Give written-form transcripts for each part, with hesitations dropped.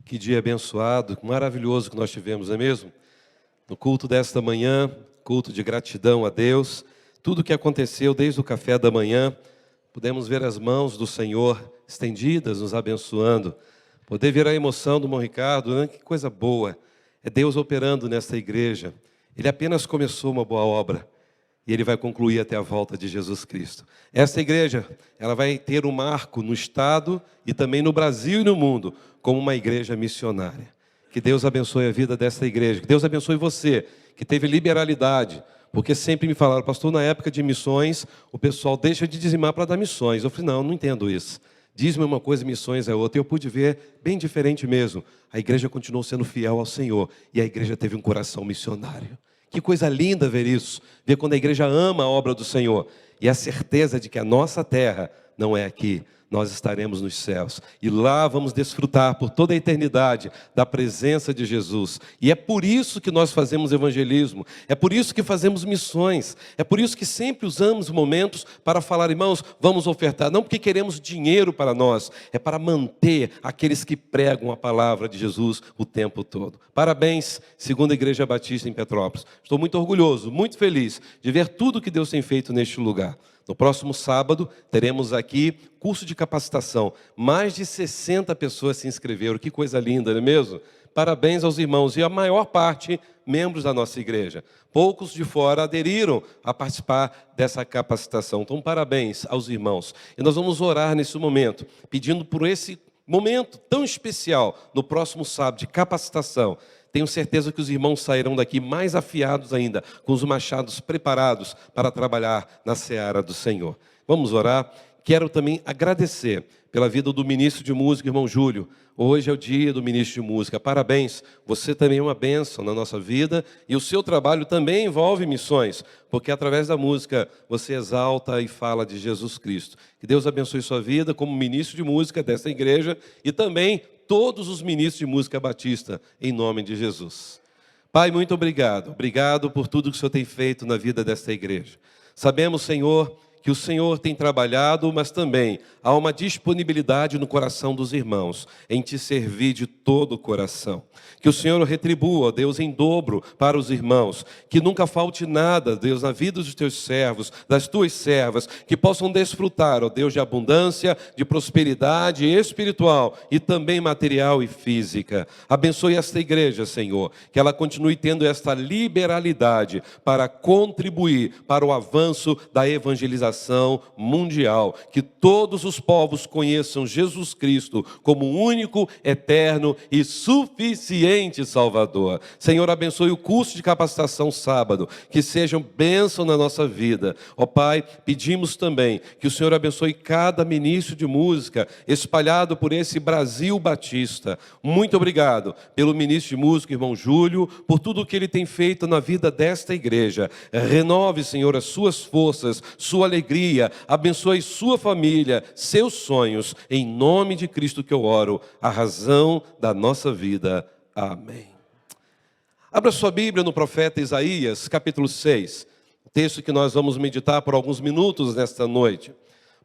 Que dia abençoado, maravilhoso que nós tivemos, não é mesmo? No culto desta manhã, culto de gratidão a Deus, tudo o que aconteceu desde o café da manhã, pudemos ver as mãos do Senhor estendidas, nos abençoando, poder ver a emoção do irmão Ricardo, né? Que coisa boa, é Deus operando nesta igreja. Ele apenas começou uma boa obra, e Ele vai concluir até a volta de Jesus Cristo. Esta igreja, ela vai ter um marco no Estado e também no Brasil e no mundo, como uma igreja missionária. Que Deus abençoe a vida desta igreja, que Deus abençoe você, que teve liberalidade, porque sempre me falaram, pastor, na época de missões, o pessoal deixa de dizimar para dar missões. Eu falei, não entendo isso. Dízimo é uma coisa, missões é outra. E eu pude ver bem diferente mesmo. A igreja continuou sendo fiel ao Senhor, e a igreja teve um coração missionário. Que coisa linda ver isso, ver quando a igreja ama a obra do Senhor e a certeza de que a nossa terra não é aqui, nós estaremos nos céus. E lá vamos desfrutar por toda a eternidade da presença de Jesus. E é por isso que nós fazemos evangelismo, é por isso que fazemos missões, é por isso que sempre usamos momentos para falar, irmãos, vamos ofertar. Não porque queremos dinheiro para nós, é para manter aqueles que pregam a palavra de Jesus o tempo todo. Parabéns, Segunda Igreja Batista em Petrópolis. Estou muito orgulhoso, muito feliz de ver tudo que Deus tem feito neste lugar. No próximo sábado, teremos aqui curso de capacitação. Mais de 60 pessoas se inscreveram. Que coisa linda, não é mesmo? Parabéns aos irmãos. E a maior parte, membros da nossa igreja. Poucos de fora aderiram a participar dessa capacitação. Então, parabéns aos irmãos. E nós vamos orar nesse momento, pedindo por esse momento tão especial, no próximo sábado, de capacitação. Tenho certeza que os irmãos sairão daqui mais afiados ainda, com os machados preparados para trabalhar na seara do Senhor. Vamos orar. Quero também agradecer pela vida do ministro de música, irmão Júlio. Hoje é o dia do ministro de música. Parabéns, você também é uma bênção na nossa vida e o seu trabalho também envolve missões, porque através da música você exalta e fala de Jesus Cristo. Que Deus abençoe sua vida como ministro de música desta igreja e também todos os ministros de música batista, em nome de Jesus. Pai, muito obrigado. Obrigado por tudo que o Senhor tem feito na vida desta igreja. Sabemos, Senhor, que o Senhor tem trabalhado, mas também há uma disponibilidade no coração dos irmãos em te servir de todo o coração. Que o Senhor retribua, Deus, em dobro para os irmãos. Que nunca falte nada, Deus, na vida dos teus servos, das tuas servas, que possam desfrutar, ó Deus, de abundância, de prosperidade espiritual e também material e física. Abençoe esta igreja, Senhor, que ela continue tendo esta liberalidade para contribuir para o avanço da evangelização mundial, que todos os povos conheçam Jesus Cristo como o único, eterno e suficiente Salvador. Senhor, abençoe o curso de capacitação sábado, que sejam bênção na nossa vida. Ó Pai, pedimos também que o Senhor abençoe cada ministro de música espalhado por esse Brasil Batista. Muito obrigado pelo ministro de música, irmão Júlio, por tudo o que ele tem feito na vida desta igreja. Renove, Senhor, as suas forças, sua alegria, abençoe sua família, seus sonhos, em nome de Cristo que eu oro, a razão da nossa vida. Amém. Abra sua Bíblia no profeta Isaías, capítulo 6, texto que nós vamos meditar por alguns minutos nesta noite.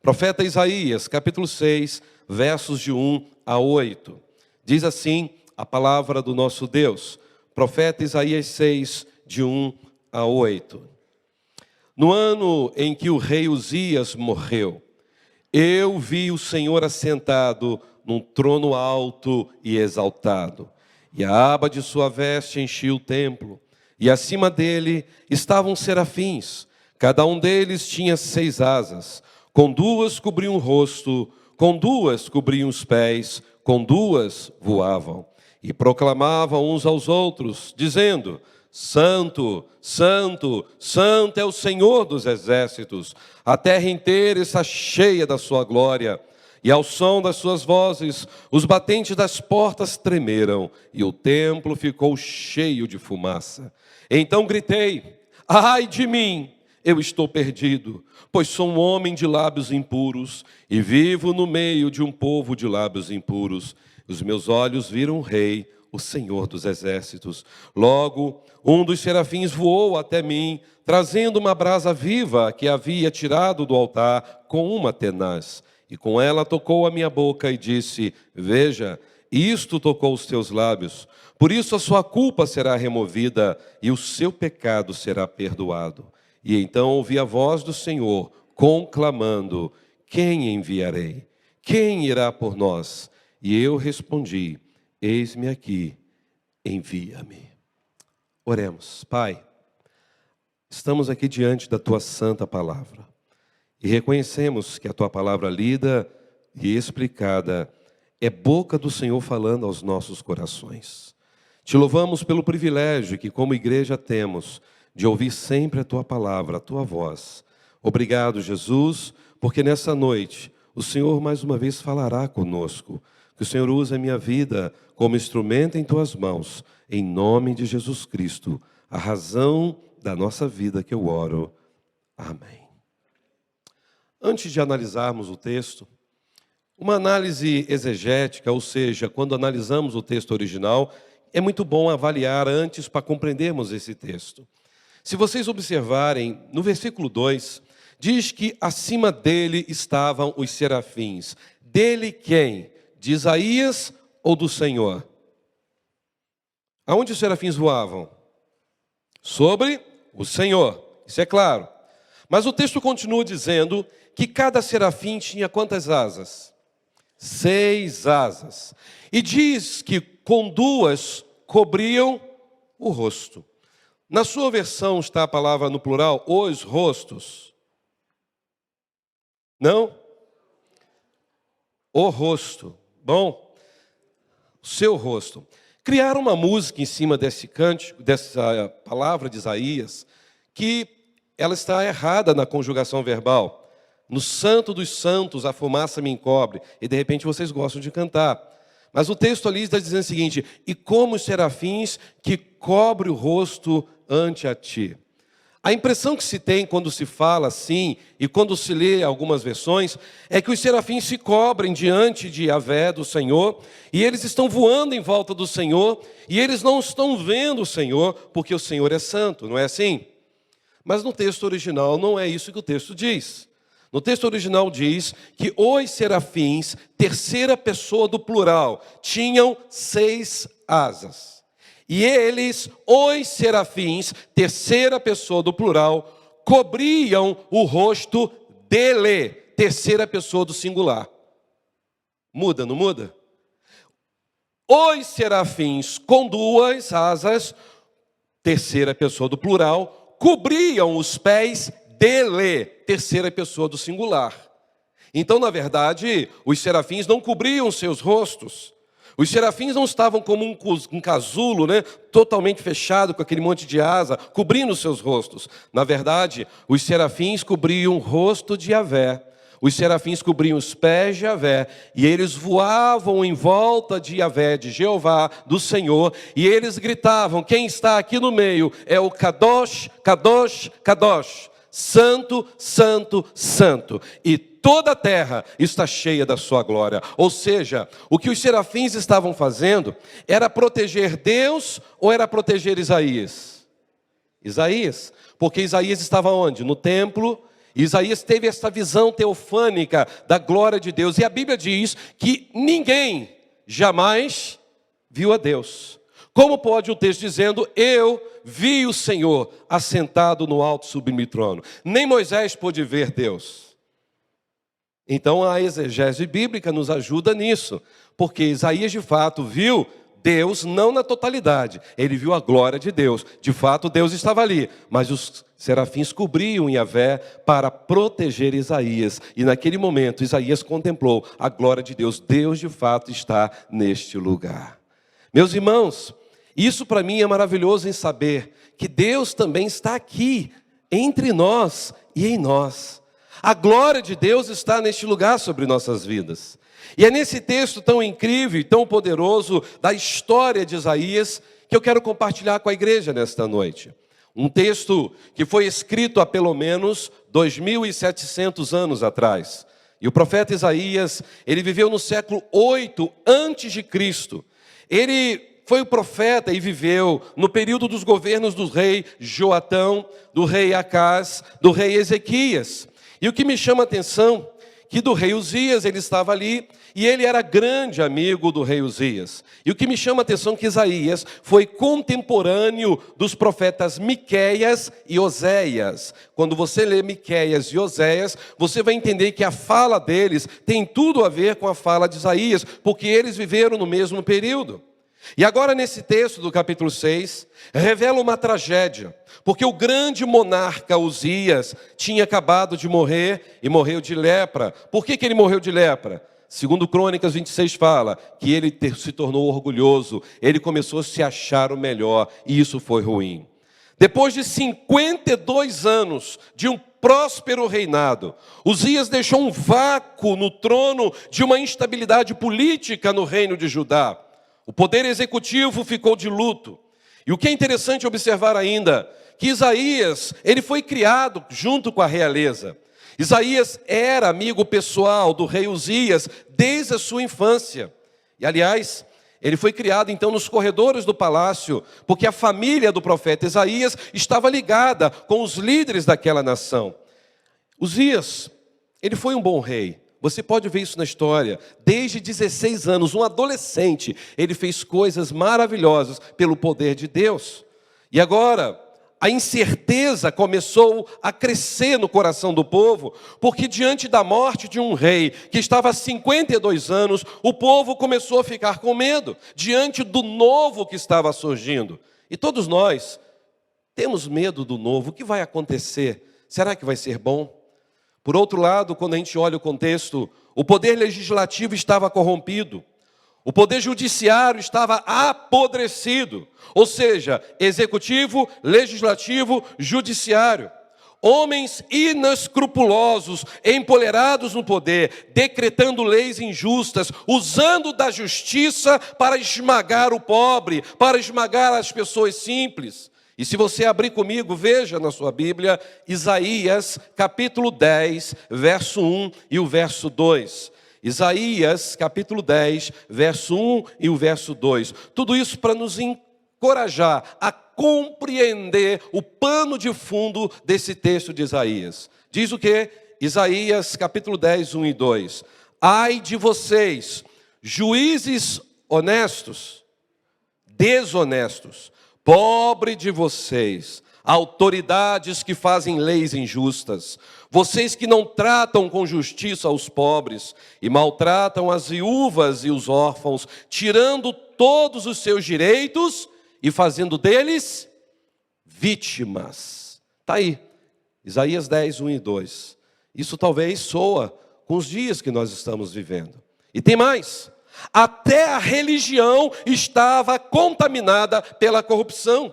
Profeta Isaías, capítulo 6, versos de 1 a 8. Diz assim a palavra do nosso Deus. Profeta Isaías 6, de 1 a 8. No ano em que o rei Uzias morreu, eu vi o Senhor assentado num trono alto e exaltado, e a aba de sua veste enchia o templo, e acima dele estavam serafins, cada um deles tinha 6 asas, com 2 cobriam o rosto, com 2 cobriam os pés, com 2 voavam, e proclamavam uns aos outros, dizendo: Santo, Santo, Santo é o Senhor dos exércitos, a terra inteira está cheia da sua glória. E ao som das suas vozes, os batentes das portas tremeram, e o templo ficou cheio de fumaça. Então gritei: ai de mim, eu estou perdido, pois sou um homem de lábios impuros, e vivo no meio de um povo de lábios impuros. Os meus olhos viram o Rei, o Senhor dos exércitos. Logo, um dos serafins voou até mim, trazendo uma brasa viva que havia tirado do altar com uma tenaz. E com ela tocou a minha boca e disse: veja, e isto tocou os teus lábios. Por isso a sua culpa será removida e o seu pecado será perdoado. E então ouvi a voz do Senhor, conclamando: quem enviarei? Quem irá por nós? E eu respondi: eis-me aqui, envia-me. Oremos. Pai, estamos aqui diante da tua santa palavra e reconhecemos que a tua palavra lida e explicada é boca do Senhor falando aos nossos corações. Te louvamos pelo privilégio que como igreja temos de ouvir sempre a tua palavra, a tua voz. Obrigado, Jesus, porque nessa noite o Senhor mais uma vez falará conosco. Que o Senhor use a minha vida como instrumento em tuas mãos, em nome de Jesus Cristo, a razão da nossa vida que eu oro. Amém. Antes de analisarmos o texto, uma análise exegética, ou seja, quando analisamos o texto original, é muito bom avaliar antes para compreendermos esse texto. Se vocês observarem, no versículo 2, diz que acima dele estavam os serafins. Dele quem? De Isaías ou do Senhor? Aonde os serafins voavam? Sobre o Senhor, isso é claro. Mas o texto continua dizendo que cada serafim tinha quantas asas? 6 asas. E diz que com 2 cobriam o rosto. Na sua versão está a palavra no plural, os rostos. Não? O rosto. Bom, o seu rosto. Criaram uma música em cima desse cântico, dessa palavra de Isaías, que ela está errada na conjugação verbal. No santo dos santos a fumaça me encobre. E de repente vocês gostam de cantar. Mas o texto ali está dizendo o seguinte: e como os serafins que cobre o rosto ante a ti. A impressão que se tem quando se fala assim, e quando se lê algumas versões, é que os serafins se cobrem diante de Yahvé, do Senhor, e eles estão voando em volta do Senhor, e eles não estão vendo o Senhor, porque o Senhor é santo, não é assim? Mas no texto original não é isso que o texto diz. No texto original diz que os serafins, terceira pessoa do plural, tinham 6 asas. E eles, os serafins, terceira pessoa do plural, cobriam o rosto dele, terceira pessoa do singular. Muda, não muda? Os serafins com 2 asas, terceira pessoa do plural, cobriam os pés dele, terceira pessoa do singular. Então, na verdade, os serafins não cobriam seus rostos. Os serafins não estavam como um casulo, né, totalmente fechado, com aquele monte de asa, cobrindo os seus rostos. Na verdade, os serafins cobriam o rosto de Yahvé. Os serafins cobriam os pés de Yahvé, e eles voavam em volta de Yahvé, de Jeová, do Senhor, e eles gritavam: quem está aqui no meio é o Kadosh, Kadosh, Kadosh. Santo, santo, santo, e toda a terra está cheia da sua glória. Ou seja, o que os serafins estavam fazendo era proteger Deus ou era proteger Isaías? Isaías, porque Isaías estava onde? No templo. Isaías teve essa visão teofânica da glória de Deus, e a Bíblia diz que ninguém jamais viu a Deus. Como pode o texto dizendo: eu vi o Senhor assentado no alto sublime trono? Nem Moisés pôde ver Deus. Então a exegese bíblica nos ajuda nisso, porque Isaías de fato viu Deus não na totalidade, ele viu a glória de Deus. De fato Deus estava ali, mas os serafins cobriam Yahvé para proteger Isaías. E naquele momento Isaías contemplou a glória de Deus. Deus de fato está neste lugar. Meus irmãos, isso para mim é maravilhoso em saber que Deus também está aqui, entre nós e em nós. A glória de Deus está neste lugar sobre nossas vidas. E é nesse texto tão incrível e tão poderoso da história de Isaías que eu quero compartilhar com a igreja nesta noite. Um texto que foi escrito há pelo menos 2.700 anos atrás. E o profeta Isaías, ele viveu no século 8 antes de Cristo. Ele foi o profeta e viveu no período dos governos do rei Joatão, do rei Acás, do rei Ezequias. E o que me chama a atenção, que do rei Uzias ele estava ali, e ele era grande amigo do rei Uzias. E o que me chama a atenção é que Isaías foi contemporâneo dos profetas Miqueias e Oséias. Quando você lê Miqueias e Oséias, você vai entender que a fala deles tem tudo a ver com a fala de Isaías, porque eles viveram no mesmo período. E agora nesse texto do capítulo 6, revela uma tragédia, porque o grande monarca Uzias tinha acabado de morrer e morreu de lepra. Por que ele morreu de lepra? Segundo Crônicas 26 fala que ele se tornou orgulhoso, ele começou a se achar o melhor, e isso foi ruim. Depois de 52 anos de um próspero reinado, Uzias deixou um vácuo no trono de uma instabilidade política no reino de Judá. O poder executivo ficou de luto. E o que é interessante observar ainda, que Isaías, ele foi criado junto com a realeza. Isaías era amigo pessoal do rei Uzias desde a sua infância. E aliás, ele foi criado então nos corredores do palácio, porque a família do profeta Isaías estava ligada com os líderes daquela nação. Uzias, ele foi um bom rei. Você pode ver isso na história. Desde 16 anos, um adolescente, ele fez coisas maravilhosas pelo poder de Deus. E agora, a incerteza começou a crescer no coração do povo, porque diante da morte de um rei que estava há 52 anos, o povo começou a ficar com medo, diante do novo que estava surgindo. E todos nós temos medo do novo. O que vai acontecer? Será que vai ser bom? Por outro lado, quando a gente olha o contexto, o poder legislativo estava corrompido, o poder judiciário estava apodrecido, ou seja, executivo, legislativo, judiciário. Homens inescrupulosos, empolerados no poder, decretando leis injustas, usando da justiça para esmagar o pobre, para esmagar as pessoas simples. E se você abrir comigo, veja na sua Bíblia, Isaías capítulo 10, verso 1 e o verso 2. Isaías capítulo 10, verso 1 e o verso 2. Tudo isso para nos encorajar a compreender o pano de fundo desse texto de Isaías. Diz o quê? Isaías capítulo 10, 1 e 2. Ai de vocês, juízes honestos, desonestos, pobre de vocês, autoridades que fazem leis injustas, vocês que não tratam com justiça os pobres e maltratam as viúvas e os órfãos, tirando todos os seus direitos e fazendo deles vítimas. Está aí, Isaías 10, 1 e 2. Isso talvez soa com os dias que nós estamos vivendo. E tem mais. Até a religião estava contaminada pela corrupção.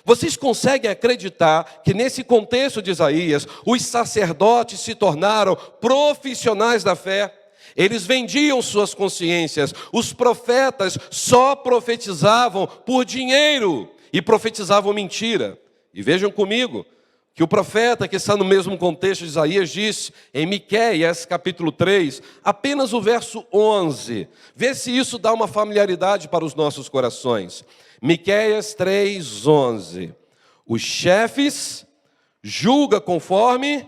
Vocês conseguem acreditar que nesse contexto de Isaías, os sacerdotes se tornaram profissionais da fé? Eles vendiam suas consciências. Os profetas só profetizavam por dinheiro e profetizavam mentira. E vejam comigo, que o profeta que está no mesmo contexto de Isaías disse em Miqueias capítulo 3, apenas o verso 11. Vê se isso dá uma familiaridade para os nossos corações. Miqueias 3, 11. Os chefes julgam conforme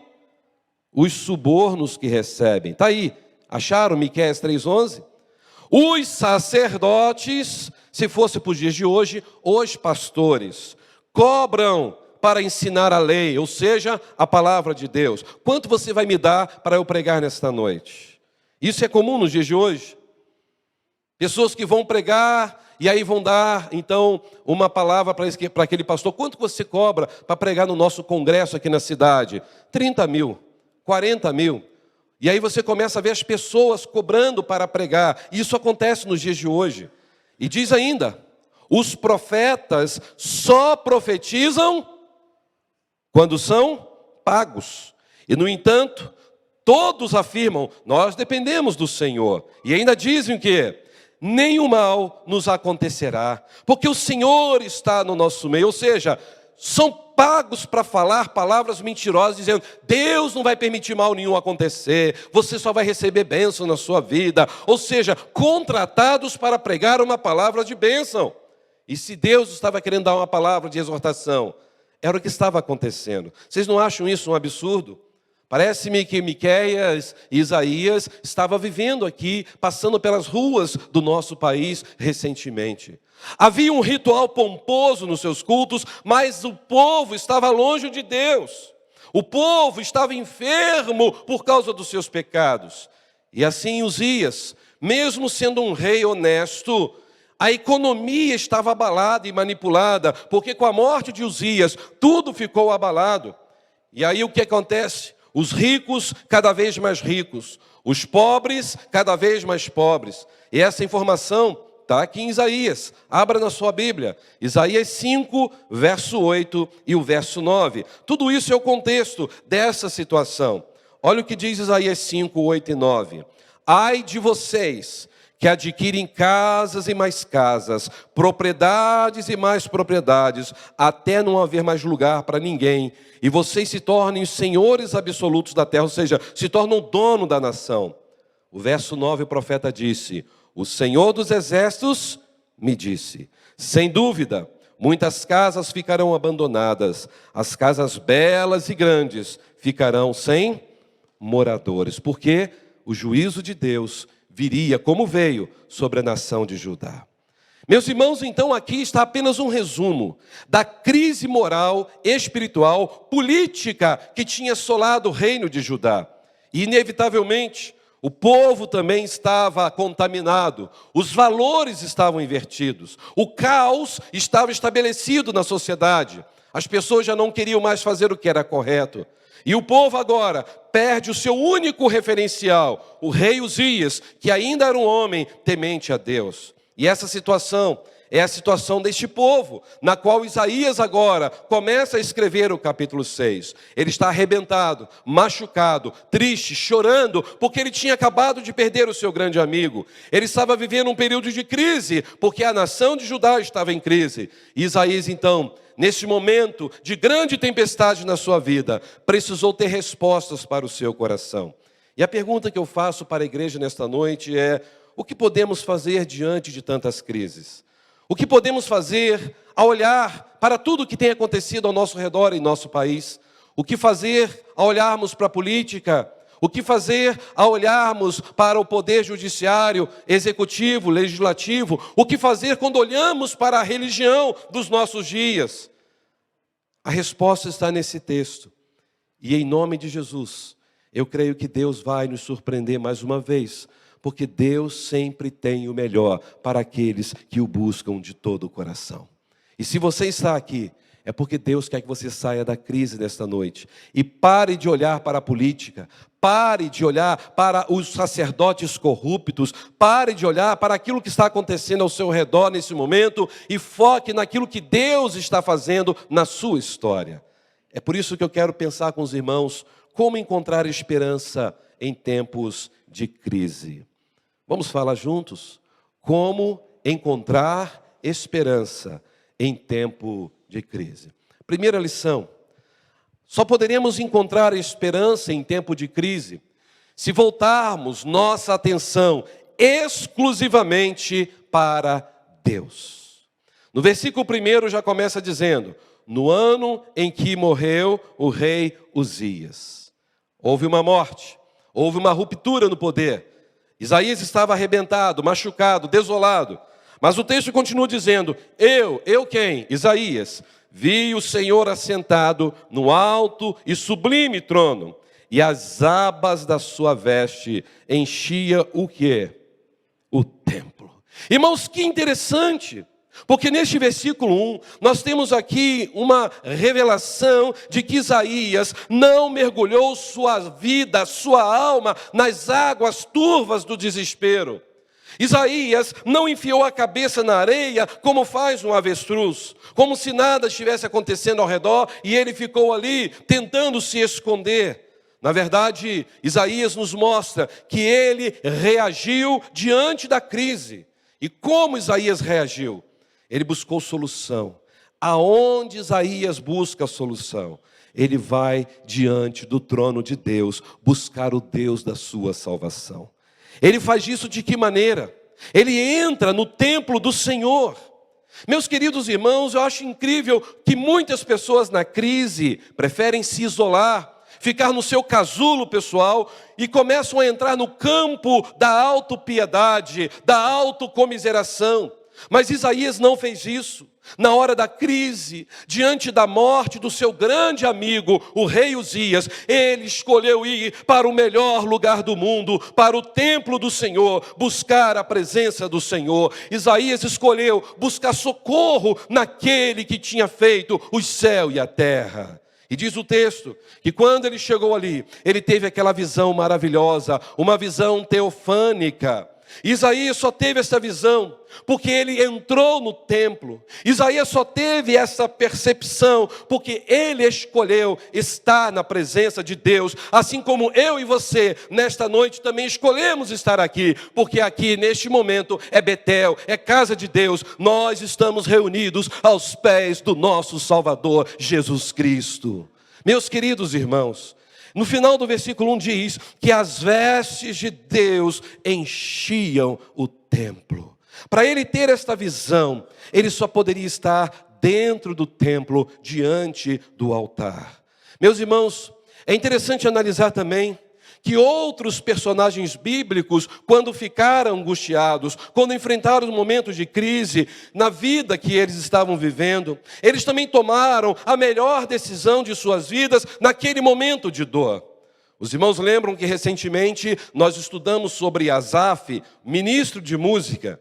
os subornos que recebem. Está aí, acharam Miqueias 3, 11? Os sacerdotes, se fosse para os dias de hoje, os pastores, cobram para ensinar a lei, ou seja, a palavra de Deus. Quanto você vai me dar para eu pregar nesta noite? Isso é comum nos dias de hoje. Pessoas que vão pregar e aí vão dar, então, uma palavra para aquele pastor. Quanto você cobra para pregar no nosso congresso aqui na cidade? 30 mil, 40 mil. E aí você começa a ver as pessoas cobrando para pregar. Isso acontece nos dias de hoje. E diz ainda, os profetas só profetizam quando são pagos. E, no entanto, todos afirmam, nós dependemos do Senhor. E ainda dizem que nenhum mal nos acontecerá, porque o Senhor está no nosso meio. Ou seja, são pagos para falar palavras mentirosas, dizendo, Deus não vai permitir mal nenhum acontecer, você só vai receber bênção na sua vida. Ou seja, contratados para pregar uma palavra de bênção. E se Deus estava querendo dar uma palavra de exortação, era o que estava acontecendo. Vocês não acham isso um absurdo? Parece-me que Miqueias e Isaías estavam vivendo aqui, passando pelas ruas do nosso país recentemente. Havia um ritual pomposo nos seus cultos, mas o povo estava longe de Deus. O povo estava enfermo por causa dos seus pecados. E assim Uzias, mesmo sendo um rei honesto, a economia estava abalada e manipulada, porque com a morte de Uzias, tudo ficou abalado. E aí o que acontece? Os ricos cada vez mais ricos, os pobres cada vez mais pobres. E essa informação está aqui em Isaías. Abra na sua Bíblia, Isaías 5, verso 8 e o verso 9. Tudo isso é o contexto dessa situação. Olha o que diz Isaías 5, 8 e 9. Ai de vocês que adquirem casas e mais casas, propriedades e mais propriedades, até não haver mais lugar para ninguém, e vocês se tornem os senhores absolutos da terra, ou seja, se tornam dono da nação. O verso 9, o profeta disse: o Senhor dos exércitos me disse, sem dúvida, muitas casas ficarão abandonadas, as casas belas e grandes ficarão sem moradores, porque o juízo de Deus viria, como veio, sobre a nação de Judá. Meus irmãos, então aqui está apenas um resumo da crise moral, espiritual, política que tinha assolado o reino de Judá. E inevitavelmente, o povo também estava contaminado, os valores estavam invertidos, o caos estava estabelecido na sociedade, as pessoas já não queriam mais fazer o que era correto. E o povo agora perde o seu único referencial, o rei Uzias, que ainda era um homem temente a Deus. E essa situação é a situação deste povo, na qual Isaías agora começa a escrever o capítulo 6. Ele está arrebentado, machucado, triste, chorando, porque ele tinha acabado de perder o seu grande amigo. Ele estava vivendo um período de crise, porque a nação de Judá estava em crise. E Isaías, então, neste momento de grande tempestade na sua vida, precisou ter respostas para o seu coração. E a pergunta que eu faço para a igreja nesta noite é: o que podemos fazer diante de tantas crises? O que podemos fazer ao olhar para tudo o que tem acontecido ao nosso redor em nosso país? O que fazer ao olharmos para a política? O que fazer ao olharmos para o poder judiciário, executivo, legislativo? O que fazer quando olhamos para a religião dos nossos dias? A resposta está nesse texto. E em nome de Jesus, eu creio que Deus vai nos surpreender mais uma vez, porque Deus sempre tem o melhor para aqueles que o buscam de todo o coração. E se você está aqui, é porque Deus quer que você saia da crise nesta noite. E pare de olhar para a política, pare de olhar para os sacerdotes corruptos, pare de olhar para aquilo que está acontecendo ao seu redor nesse momento e foque naquilo que Deus está fazendo na sua história. É por isso que eu quero pensar com os irmãos como encontrar esperança em tempos de crise. Vamos falar juntos? Como encontrar esperança em tempo de crise. Primeira lição: só poderemos encontrar esperança em tempo de crise se voltarmos nossa atenção exclusivamente para Deus. No versículo 1 já começa dizendo: no ano em que morreu o rei Uzias. Houve uma morte, houve uma ruptura no poder. Isaías estava arrebentado, machucado, desolado. Mas o texto continua dizendo: eu quem? Isaías, vi o Senhor assentado no alto e sublime trono, e as abas da sua veste enchia o quê? O templo. Irmãos, que interessante, porque neste versículo 1, nós temos aqui uma revelação de que Isaías não mergulhou sua vida, sua alma, nas águas turvas do desespero. Isaías não enfiou a cabeça na areia como faz um avestruz, como se nada estivesse acontecendo ao redor e ele ficou ali tentando se esconder. Na verdade, Isaías nos mostra que ele reagiu diante da crise. E como Isaías reagiu? Ele buscou solução. Aonde Isaías busca a solução? Ele vai diante do trono de Deus, buscar o Deus da sua salvação. Ele faz isso de que maneira? Ele entra no templo do Senhor. Meus queridos irmãos, eu acho incrível que muitas pessoas na crise preferem se isolar, ficar no seu casulo pessoal e começam a entrar no campo da autopiedade, da autocomiseração. Mas Isaías não fez isso. Na hora da crise, diante da morte do seu grande amigo, o rei Uzias, ele escolheu ir para o melhor lugar do mundo, para o templo do Senhor, buscar a presença do Senhor. Isaías escolheu buscar socorro naquele que tinha feito o céu e a terra. E diz o texto que quando ele chegou ali, ele teve aquela visão maravilhosa, uma visão teofânica. Isaías só teve essa visão porque ele entrou no templo. Isaías só teve essa percepção porque ele escolheu estar na presença de Deus, assim como eu e você nesta noite também escolhemos estar aqui, porque aqui neste momento é Betel, é casa de Deus. Nós estamos reunidos aos pés do nosso Salvador Jesus Cristo. Meus queridos irmãos, no final do versículo 1 diz que as vestes de Deus enchiam o templo. Para ele ter esta visão, ele só poderia estar dentro do templo, diante do altar. Meus irmãos, é interessante analisar também que outros personagens bíblicos, quando ficaram angustiados, quando enfrentaram momentos de crise na vida que eles estavam vivendo, eles também tomaram a melhor decisão de suas vidas naquele momento de dor. Os irmãos lembram que recentemente nós estudamos sobre Asaf, ministro de música.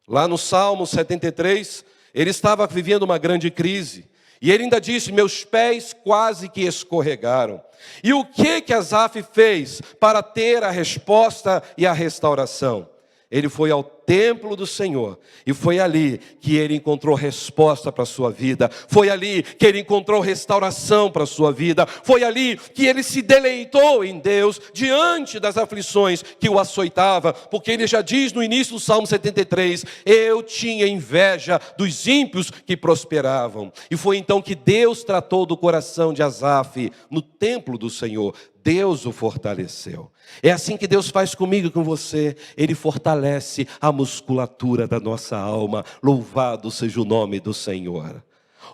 Lá no Salmo 73, ele estava vivendo uma grande crise. E ele ainda disse, meus pés quase que escorregaram. E o que Asaf fez para ter a resposta e a restauração? Ele foi ao templo do Senhor, e foi ali que ele encontrou resposta para a sua vida, foi ali que ele encontrou restauração para a sua vida, foi ali que ele se deleitou em Deus, diante das aflições que o açoitava, porque ele já diz no início do Salmo 73, eu tinha inveja dos ímpios que prosperavam, e foi então que Deus tratou do coração de Asaf, no templo do Senhor, Deus o fortaleceu. É assim que Deus faz comigo e com você. Ele fortalece a musculatura da nossa alma. Louvado seja o nome do Senhor.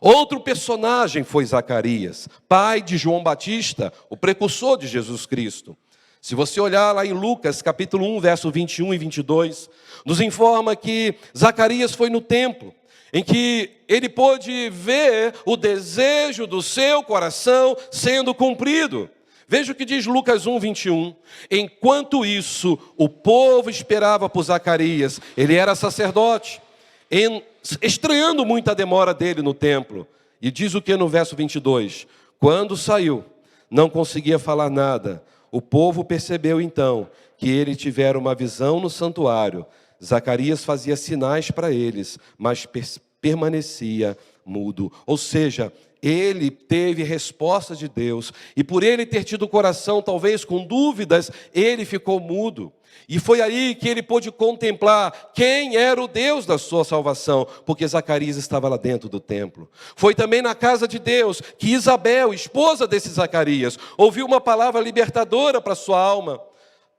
Outro personagem foi Zacarias, pai de João Batista, o precursor de Jesus Cristo. Se você olhar lá em Lucas, capítulo 1, verso 21 e 22, nos informa que Zacarias foi no templo, em que ele pôde ver o desejo do seu coração sendo cumprido. Veja o que diz Lucas 1, 21. Enquanto isso, o povo esperava por Zacarias. Ele era sacerdote, estranhando muito a demora dele no templo. E diz o que no verso 22? Quando saiu, não conseguia falar nada. O povo percebeu então que ele tivera uma visão no santuário. Zacarias fazia sinais para eles, mas permanecia mudo. Ou seja, ele teve resposta de Deus, e por ele ter tido o coração talvez com dúvidas, ele ficou mudo. E foi aí que ele pôde contemplar quem era o Deus da sua salvação, porque Zacarias estava lá dentro do templo. Foi também na casa de Deus que Isabel, esposa desse Zacarias, ouviu uma palavra libertadora para sua alma,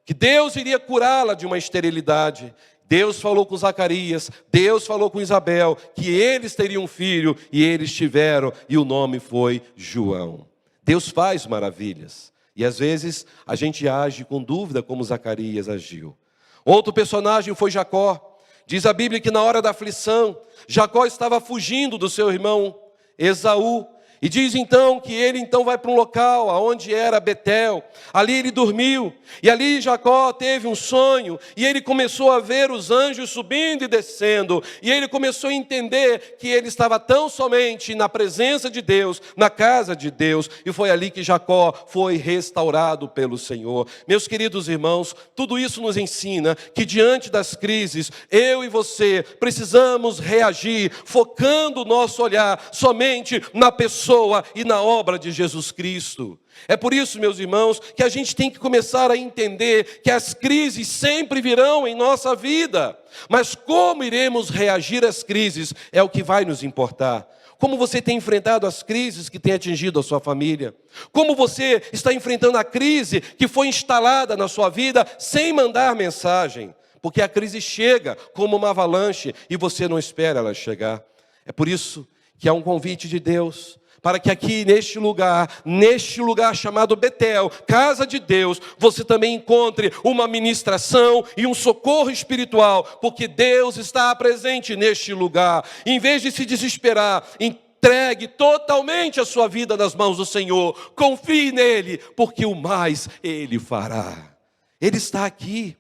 que Deus iria curá-la de uma esterilidade. Deus falou com Zacarias, Deus falou com Isabel, que eles teriam um filho, e eles tiveram, e o nome foi João. Deus faz maravilhas, e às vezes a gente age com dúvida como Zacarias agiu. Outro personagem foi Jacó. Diz a Bíblia que na hora da aflição, Jacó estava fugindo do seu irmão Esaú. E diz então que ele então vai para um local onde era Betel. Ali ele dormiu. E ali Jacó teve um sonho. E ele começou a ver os anjos subindo e descendo. E ele começou a entender que ele estava tão somente na presença de Deus, na casa de Deus. E foi ali que Jacó foi restaurado pelo Senhor. Meus queridos irmãos, tudo isso nos ensina que diante das crises, eu e você precisamos reagir, focando o nosso olhar somente na pessoa e na obra de Jesus Cristo. É por isso, meus irmãos, que a gente tem que começar a entender que as crises sempre virão em nossa vida, mas como iremos reagir às crises é o que vai nos importar. Como você tem enfrentado as crises que têm atingido a sua família? Como você está enfrentando a crise que foi instalada na sua vida sem mandar mensagem? Porque a crise chega como uma avalanche e você não espera ela chegar. É por isso que há um convite de Deus para que aqui neste lugar chamado Betel, casa de Deus, você também encontre uma ministração e um socorro espiritual, porque Deus está presente neste lugar. Em vez de se desesperar, entregue totalmente a sua vida nas mãos do Senhor, confie nele, porque o mais Ele fará. Ele está aqui.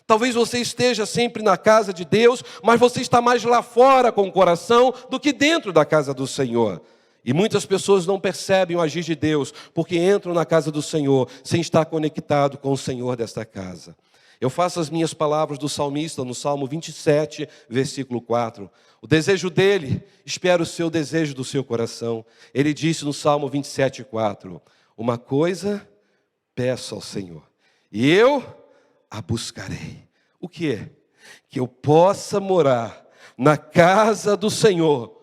Talvez você esteja sempre na casa de Deus, mas você está mais lá fora com o coração do que dentro da casa do Senhor. E muitas pessoas não percebem o agir de Deus, porque entram na casa do Senhor sem estar conectado com o Senhor desta casa. Eu faço as minhas palavras do salmista no Salmo 27, versículo 4. O desejo dele espera o seu desejo do seu coração. Ele disse no Salmo 27, 4. Uma coisa peço ao Senhor, e eu a buscarei. O que é? Que eu possa morar na casa do Senhor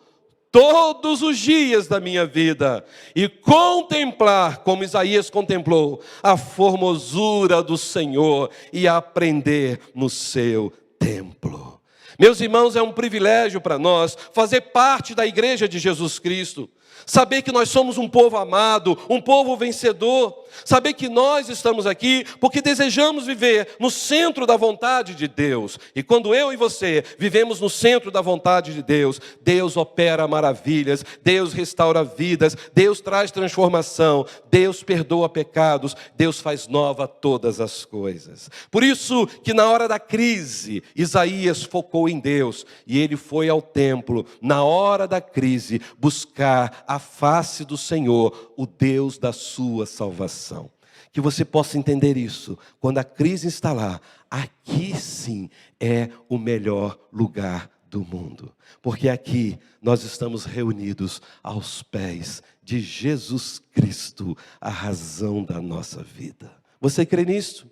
todos os dias da minha vida e contemplar, como Isaías contemplou, a formosura do Senhor e aprender no seu templo. Meus irmãos, é um privilégio para nós fazer parte da igreja de Jesus Cristo. Saber que nós somos um povo amado, um povo vencedor. Saber que nós estamos aqui porque desejamos viver no centro da vontade de Deus. E quando eu e você vivemos no centro da vontade de Deus, Deus opera maravilhas, Deus restaura vidas, Deus traz transformação, Deus perdoa pecados, Deus faz nova todas as coisas. Por isso que na hora da crise, Isaías focou em Deus e ele foi ao templo, na hora da crise, buscar a face do Senhor, o Deus da sua salvação. Que você possa entender isso. Quando a crise está lá, aqui sim é o melhor lugar do mundo. Porque aqui nós estamos reunidos aos pés de Jesus Cristo, a razão da nossa vida. Você crê nisso?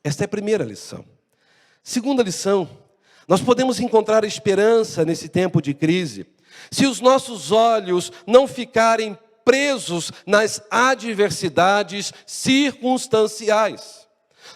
Esta é a primeira lição. Segunda lição, nós podemos encontrar esperança nesse tempo de crise se os nossos olhos não ficarem presos nas adversidades circunstanciais.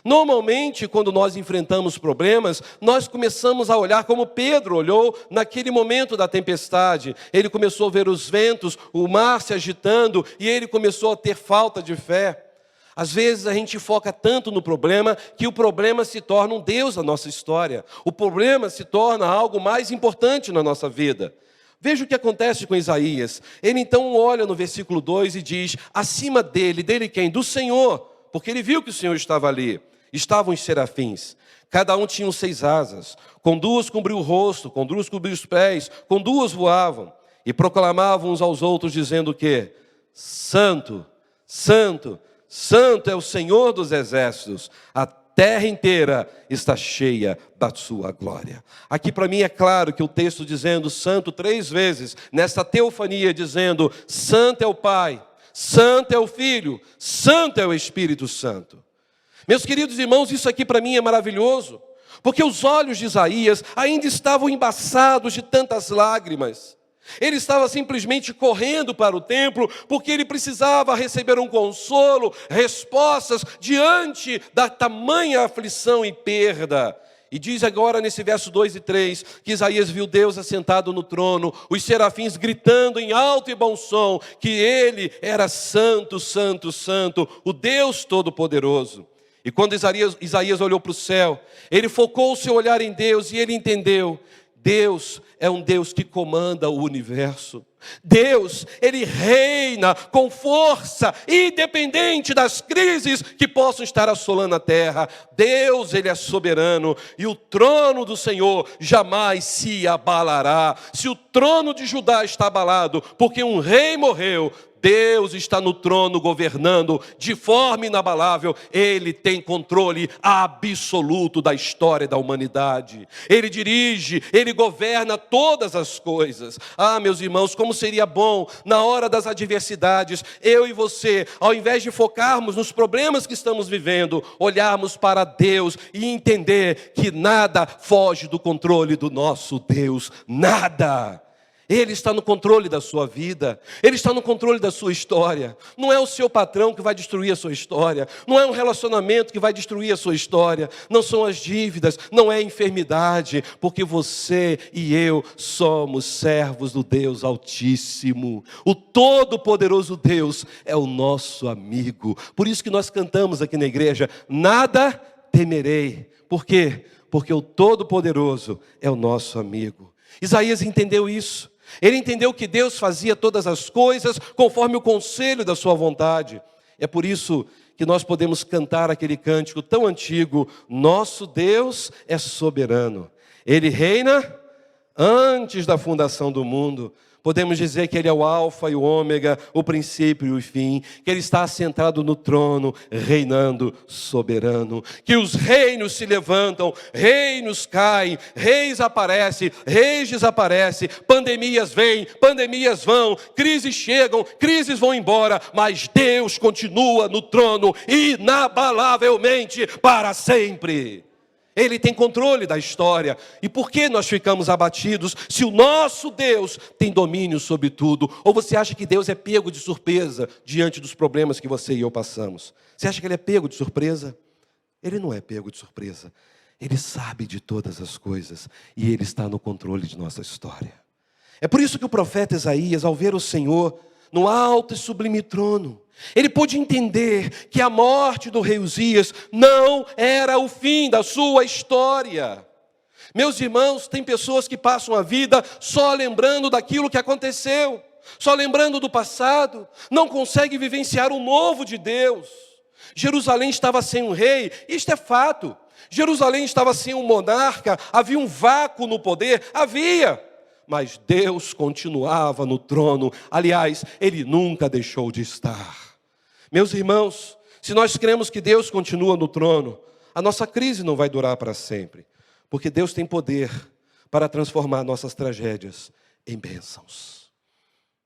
Normalmente, quando nós enfrentamos problemas, nós começamos a olhar como Pedro olhou naquele momento da tempestade. Ele começou a ver os ventos, o mar se agitando, e ele começou a ter falta de fé. Às vezes a gente foca tanto no problema, que o problema se torna um Deus na nossa história. O problema se torna algo mais importante na nossa vida. Veja o que acontece com Isaías. Ele então olha no versículo 2 e diz, acima dele quem? Do Senhor, porque ele viu que o Senhor estava ali. Estavam os serafins, cada um tinha 6 asas, com 2 cobriu o rosto, com 2 cobriu os pés, com 2 voavam, e proclamavam uns aos outros, dizendo o quê? Santo, Santo, Santo é o Senhor dos exércitos, a terra inteira está cheia da sua glória. Aqui para mim é claro que o texto dizendo santo 3 vezes, nessa teofania dizendo santo é o Pai, santo é o Filho, santo é o Espírito Santo. Meus queridos irmãos, isso aqui para mim é maravilhoso, porque os olhos de Isaías ainda estavam embaçados de tantas lágrimas. Ele estava simplesmente correndo para o templo, porque ele precisava receber um consolo, respostas diante da tamanha aflição e perda. E diz agora nesse verso 2 e 3, que Isaías viu Deus assentado no trono, os serafins gritando em alto e bom som, que ele era santo, santo, santo, o Deus Todo-Poderoso. E quando Isaías olhou para o céu, ele focou o seu olhar em Deus e ele entendeu, Deus é um Deus que comanda o universo. Deus, Ele reina com força, independente das crises que possam estar assolando a terra. Deus, Ele é soberano e o trono do Senhor jamais se abalará. Se o trono de Judá está abalado, porque um rei morreu, Deus está no trono governando de forma inabalável. Ele tem controle absoluto da história da humanidade. Ele dirige, Ele governa todas as coisas. Ah, meus irmãos, como seria bom na hora das adversidades, eu e você, ao invés de focarmos nos problemas que estamos vivendo, olharmos para Deus e entender que nada foge do controle do nosso Deus. Nada. Ele está no controle da sua vida, Ele está no controle da sua história. Não é o seu patrão que vai destruir a sua história, não é um relacionamento que vai destruir a sua história, não são as dívidas, não é a enfermidade, porque você e eu somos servos do Deus Altíssimo. O Todo-Poderoso Deus é o nosso amigo. Por isso que nós cantamos aqui na igreja: nada temerei. Por quê? Porque o Todo-Poderoso é o nosso amigo. Isaías entendeu isso. Ele entendeu que Deus fazia todas as coisas conforme o conselho da sua vontade. É por isso que nós podemos cantar aquele cântico tão antigo: nosso Deus é soberano. Ele reina antes da fundação do mundo. Podemos dizer que Ele é o alfa e o ômega, o princípio e o fim, que Ele está assentado no trono, reinando soberano, que os reinos se levantam, reinos caem, reis aparecem, reis desaparecem, pandemias vêm, pandemias vão, crises chegam, crises vão embora, mas Deus continua no trono, inabalavelmente, para sempre. Ele tem controle da história. E por que nós ficamos abatidos se o nosso Deus tem domínio sobre tudo? Ou você acha que Deus é pego de surpresa diante dos problemas que você e eu passamos? Você acha que Ele é pego de surpresa? Ele não é pego de surpresa. Ele sabe de todas as coisas e Ele está no controle de nossa história. É por isso que o profeta Isaías, ao ver o Senhor no alto e sublime trono, ele pôde entender que a morte do rei Uzias não era o fim da sua história. Meus irmãos, tem pessoas que passam a vida só lembrando daquilo que aconteceu, só lembrando do passado, não conseguem vivenciar o novo de Deus. Jerusalém estava sem um rei, isto é fato. Jerusalém estava sem um monarca, havia um vácuo no poder, havia. Mas Deus continuava no trono. Aliás, Ele nunca deixou de estar. Meus irmãos, se nós cremos que Deus continua no trono, a nossa crise não vai durar para sempre. Porque Deus tem poder para transformar nossas tragédias em bênçãos.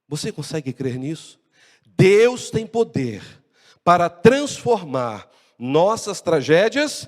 Você consegue crer nisso? Deus tem poder para transformar nossas tragédias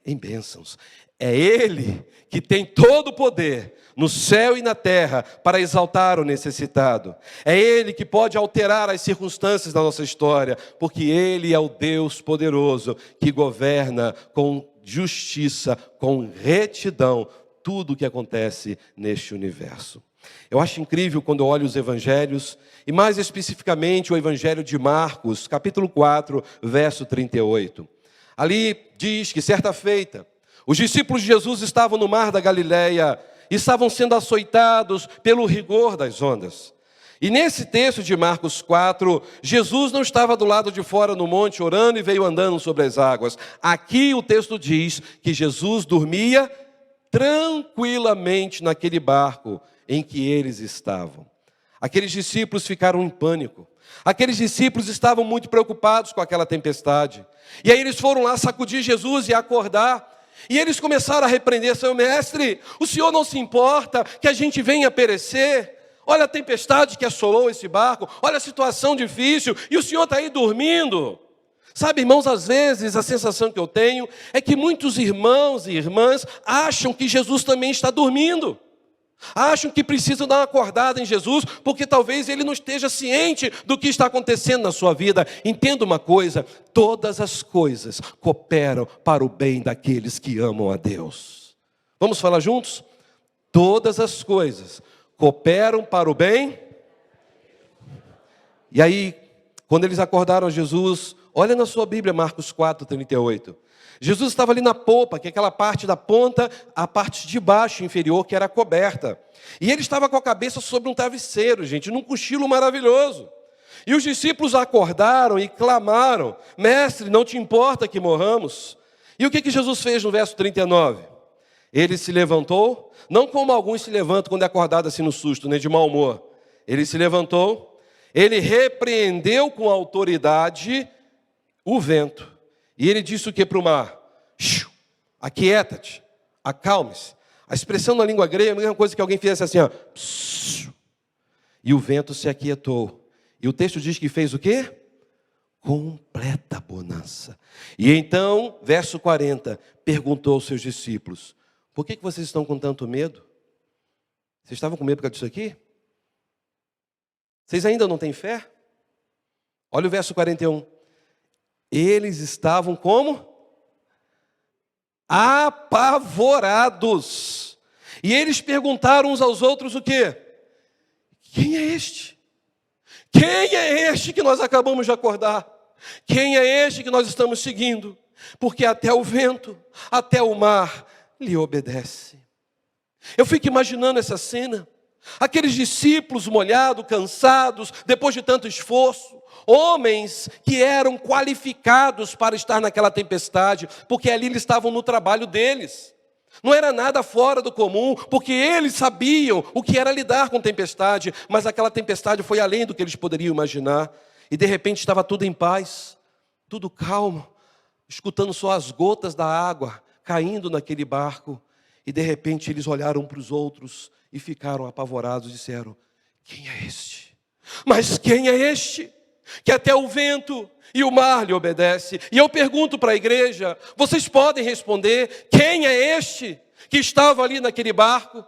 em bênçãos. É Ele que tem todo o poder no céu e na terra para exaltar o necessitado. É Ele que pode alterar as circunstâncias da nossa história, porque Ele é o Deus poderoso que governa com justiça, com retidão, tudo o que acontece neste universo. Eu acho incrível quando eu olho os evangelhos, e mais especificamente o evangelho de Marcos, capítulo 4, verso 38. Ali diz que certa feita, os discípulos de Jesus estavam no mar da Galileia, estavam sendo açoitados pelo rigor das ondas. E nesse texto de Marcos 4, Jesus não estava do lado de fora no monte orando e veio andando sobre as águas. Aqui o texto diz que Jesus dormia tranquilamente naquele barco em que eles estavam. Aqueles discípulos ficaram em pânico. Aqueles discípulos estavam muito preocupados com aquela tempestade. E aí eles foram lá sacudir Jesus e acordar. E eles começaram a repreender: seu mestre, o senhor não se importa que a gente venha perecer? Olha a tempestade que assolou esse barco, olha a situação difícil, e o senhor está aí dormindo. Sabe, irmãos, às vezes a sensação que eu tenho é que muitos irmãos e irmãs acham que Jesus também está dormindo. Acham que precisam dar uma acordada em Jesus, porque talvez Ele não esteja ciente do que está acontecendo na sua vida. Entenda uma coisa: todas as coisas cooperam para o bem daqueles que amam a Deus. Vamos falar juntos? Todas as coisas cooperam para o bem. E aí, quando eles acordaram a Jesus, olha na sua Bíblia, Marcos 4, 38. Jesus estava ali na popa, que é aquela parte da ponta, a parte de baixo, inferior, que era coberta. E ele estava com a cabeça sobre um travesseiro, gente, num cochilo maravilhoso. E os discípulos acordaram e clamaram: mestre, não te importa que morramos? E o que Jesus fez no verso 39? Ele se levantou, não como alguns se levantam quando é acordado assim no susto, né, de mau humor. Ele se levantou, ele repreendeu com autoridade o vento. E ele disse o que para o mar? Aquieta-te, acalme-se. A expressão na língua grega é a mesma coisa que alguém fizesse assim, ó. E o vento se aquietou. E o texto diz que fez o quê? Completa bonança. E então, verso 40, perguntou aos seus discípulos: por que vocês estão com tanto medo? Vocês estavam com medo por causa disso aqui? Vocês ainda não têm fé? Olha o verso 41. Eles estavam como? Apavorados. E eles perguntaram uns aos outros o quê? Quem é este? Quem é este que nós acabamos de acordar? Quem é este que nós estamos seguindo? Porque até o vento, até o mar lhe obedece. Eu fico imaginando essa cena. Aqueles discípulos molhados, cansados, depois de tanto esforço. Homens que eram qualificados para estar naquela tempestade, porque ali eles estavam no trabalho deles. Não era nada fora do comum, porque eles sabiam o que era lidar com tempestade, mas aquela tempestade foi além do que eles poderiam imaginar. E de repente estava tudo em paz, tudo calmo, escutando só as gotas da água caindo naquele barco. E de repente eles olharam para os outros e ficaram apavorados e disseram: quem é este? Mas quem é este? Que até o vento e o mar lhe obedece. E eu pergunto para a igreja, vocês podem responder, quem é este que estava ali naquele barco?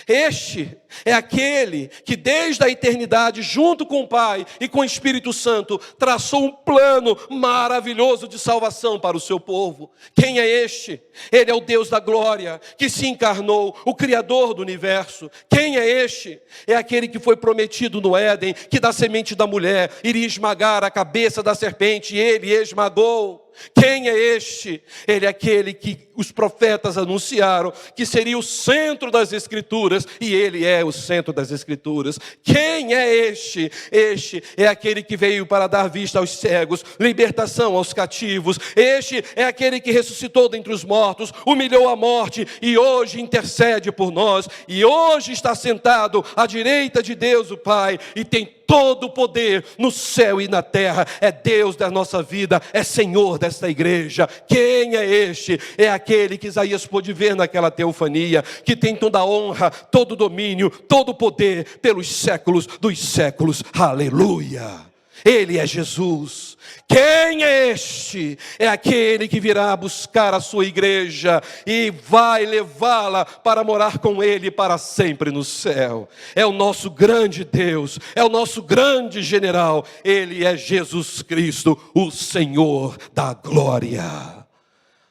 Este é aquele que desde a eternidade, junto com o Pai e com o Espírito Santo, traçou um plano maravilhoso de salvação para o seu povo. Quem é este? Ele é o Deus da glória, que se encarnou, o Criador do universo. Quem é este? É aquele que foi prometido no Éden, que da semente da mulher iria esmagar a cabeça da serpente, e ele esmagou. Quem é este? Ele é aquele que os profetas anunciaram que seria o centro das Escrituras, e ele é o centro das Escrituras. Quem é este? Este é aquele que veio para dar vista aos cegos, libertação aos cativos. Este é aquele que ressuscitou dentre os mortos, humilhou a morte e hoje intercede por nós. E hoje está sentado à direita de Deus o Pai e tem todo o poder no céu e na terra. É Deus da nossa vida, é Senhor desta igreja. Quem é este? É aquele que Isaías pôde ver naquela teofania, que tem toda a honra, todo o domínio, todo o poder pelos séculos dos séculos. Aleluia! Ele é Jesus. Quem é este? É aquele que virá buscar a sua igreja e vai levá-la para morar com ele para sempre no céu. É o nosso grande Deus, é o nosso grande general. Ele é Jesus Cristo, o Senhor da glória.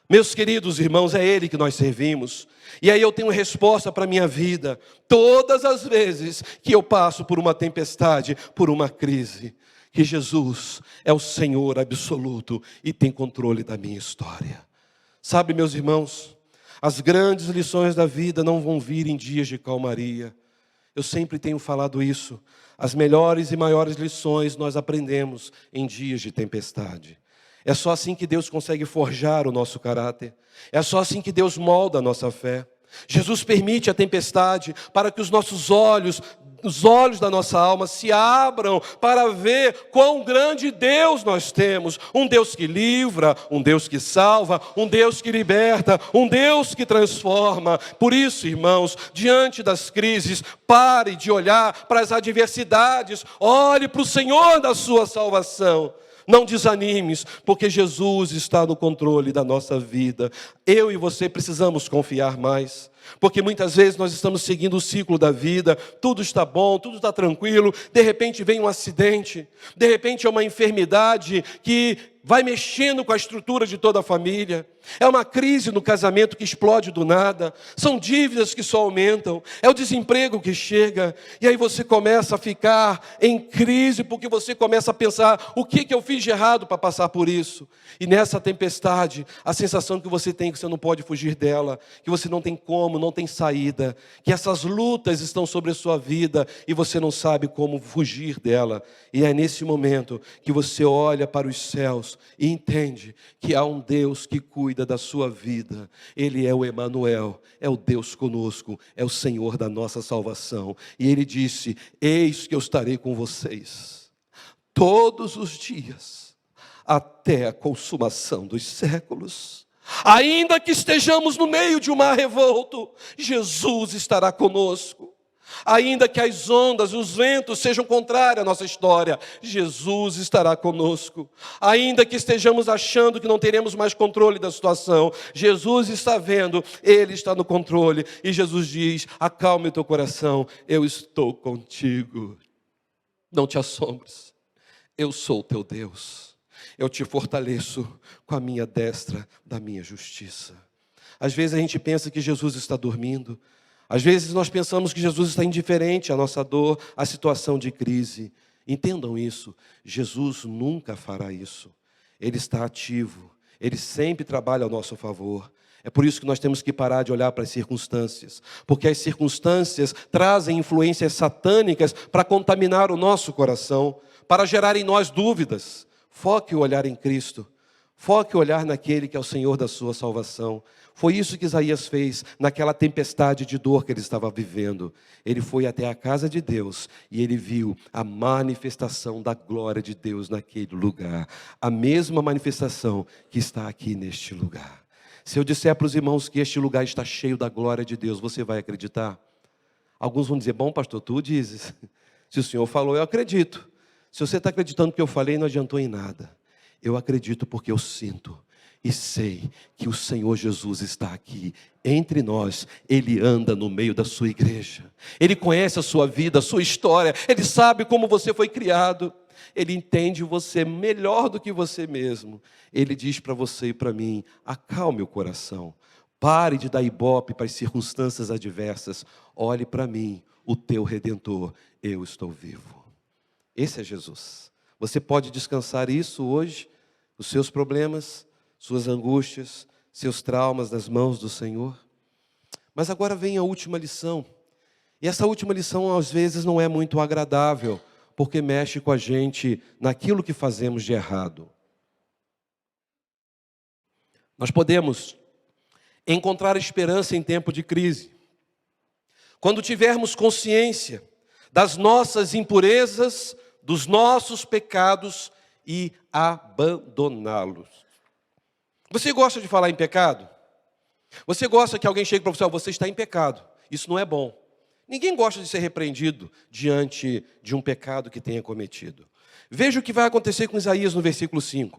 Meus queridos irmãos, é Ele que nós servimos. E aí eu tenho resposta para a minha vida, todas as vezes que eu passo por uma tempestade, por uma crise, que Jesus é o Senhor absoluto e tem controle da minha história. Sabe, meus irmãos, as grandes lições da vida não vão vir em dias de calmaria. Eu sempre tenho falado isso. As melhores e maiores lições nós aprendemos em dias de tempestade. É só assim que Deus consegue forjar o nosso caráter. É só assim que Deus molda a nossa fé. Jesus permite a tempestade para que os olhos da nossa alma se abram para ver quão grande Deus nós temos. Um Deus que livra, um Deus que salva, um Deus que liberta, um Deus que transforma. Por isso, irmãos, diante das crises, pare de olhar para as adversidades, olhe para o Senhor da sua salvação. Não desanimes, porque Jesus está no controle da nossa vida. Eu e você precisamos confiar mais, porque muitas vezes nós estamos seguindo o ciclo da vida, tudo está bom, tudo está tranquilo, de repente vem um acidente, de repente é uma enfermidade que vai mexendo com a estrutura de toda a família. É uma crise no casamento que explode do nada. São dívidas que só aumentam. É o desemprego que chega. E aí você começa a ficar em crise, porque você começa a pensar, o que eu fiz de errado para passar por isso? E nessa tempestade, a sensação que você tem é que você não pode fugir dela, que você não tem como, não tem saída, que essas lutas estão sobre a sua vida e você não sabe como fugir dela. E é nesse momento que você olha para os céus e entende que há um Deus que cuida da sua vida. Ele é o Emanuel, é o Deus conosco, é o Senhor da nossa salvação. E Ele disse: eis que eu estarei com vocês todos os dias, até a consumação dos séculos. Ainda que estejamos no meio de um mar revolto, Jesus estará conosco. Ainda que as ondas, os ventos sejam contrários à nossa história, Jesus estará conosco. Ainda que estejamos achando que não teremos mais controle da situação, Jesus está vendo, Ele está no controle. E Jesus diz: acalme o teu coração, eu estou contigo. Não te assombres, eu sou o teu Deus. Eu te fortaleço com a minha destra da minha justiça. Às vezes a gente pensa que Jesus está dormindo. Às vezes nós pensamos que Jesus está indiferente à nossa dor, à situação de crise. Entendam isso, Jesus nunca fará isso. Ele está ativo, Ele sempre trabalha ao nosso favor. É por isso que nós temos que parar de olhar para as circunstâncias, porque as circunstâncias trazem influências satânicas para contaminar o nosso coração, para gerar em nós dúvidas. Foque o olhar em Cristo, foque o olhar naquele que é o Senhor da sua salvação. Foi isso que Isaías fez naquela tempestade de dor que ele estava vivendo. Ele foi até a casa de Deus e ele viu a manifestação da glória de Deus naquele lugar. A mesma manifestação que está aqui neste lugar. Se eu disser para os irmãos que este lugar está cheio da glória de Deus, você vai acreditar? Alguns vão dizer, bom pastor, tu dizes. Se o Senhor falou, eu acredito. Se você está acreditando que eu falei, não adiantou em nada. Eu acredito porque eu sinto e sei que o Senhor Jesus está aqui entre nós. Ele anda no meio da sua igreja. Ele conhece a sua vida, a sua história. Ele sabe como você foi criado. Ele entende você melhor do que você mesmo. Ele diz para você e para mim, acalme o coração. Pare de dar ibope para as circunstâncias adversas. Olhe para mim, o teu Redentor. Eu estou vivo. Esse é Jesus. Você pode descansar isso hoje, os seus problemas, suas angústias, seus traumas nas mãos do Senhor. Mas agora vem a última lição. E essa última lição às vezes não é muito agradável, porque mexe com a gente naquilo que fazemos de errado. Nós podemos encontrar esperança em tempo de crise, quando tivermos consciência das nossas impurezas, dos nossos pecados e abandoná-los. Você gosta de falar em pecado? Você gosta que alguém chegue para você, você está em pecado. Isso não é bom. Ninguém gosta de ser repreendido diante de um pecado que tenha cometido. Veja o que vai acontecer com Isaías no versículo 5.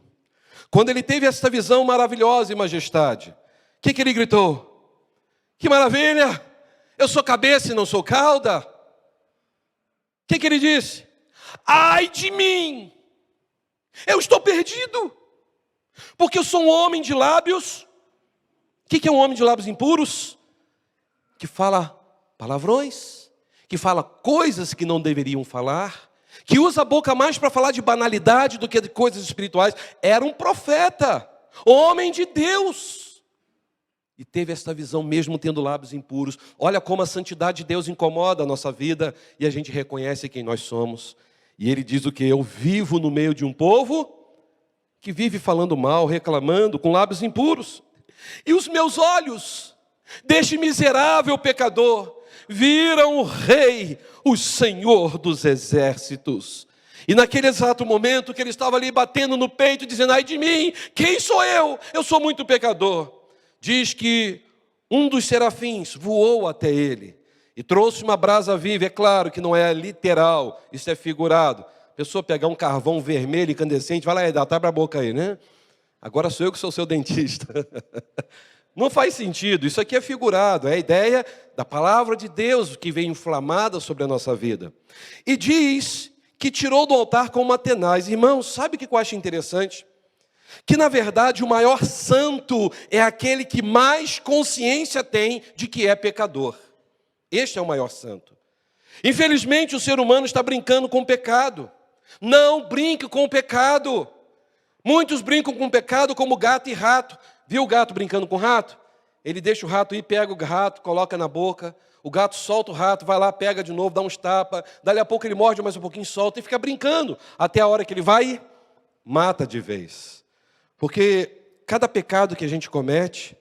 Quando ele teve essa visão maravilhosa e majestade, o que ele gritou? Que maravilha! Eu sou cabeça e não sou cauda. O que ele disse? Ai de mim! Eu estou perdido, porque eu sou um homem de lábios. O que é um homem de lábios impuros? Que fala palavrões, que fala coisas que não deveriam falar, que usa a boca mais para falar de banalidade do que de coisas espirituais. Era um profeta, homem de Deus. E teve esta visão mesmo tendo lábios impuros. Olha como a santidade de Deus incomoda a nossa vida e a gente reconhece quem nós somos. E ele diz o que? Eu vivo no meio de um povo que vive falando mal, reclamando, com lábios impuros. E os meus olhos deste miserável pecador viram o Rei, o Senhor dos exércitos. E naquele exato momento que ele estava ali batendo no peito, dizendo, ai de mim, quem sou eu? Eu sou muito pecador. Diz que um dos serafins voou até ele e trouxe uma brasa viva. É claro que não é literal, isso é figurado. A pessoa pegar um carvão vermelho incandescente, vai lá, abre a boca aí, né? Agora sou eu que sou seu dentista. Não faz sentido, isso aqui é figurado, é a ideia da palavra de Deus que vem inflamada sobre a nossa vida. E diz que tirou do altar com uma tenaz. Irmãos, sabe o que eu acho interessante? Que na verdade o maior santo é aquele que mais consciência tem de que é pecador. Este é o maior santo. Infelizmente o ser humano está brincando com o pecado. Não brinque com o pecado. Muitos brincam com o pecado como gato e rato. Viu o gato brincando com o rato? Ele deixa o rato ir, pega o rato, coloca na boca. O gato solta o rato, vai lá, pega de novo, dá uns tapas. Dali a pouco ele morde mais um pouquinho, solta e fica brincando. Até a hora que ele vai e mata de vez. Porque cada pecado que a gente comete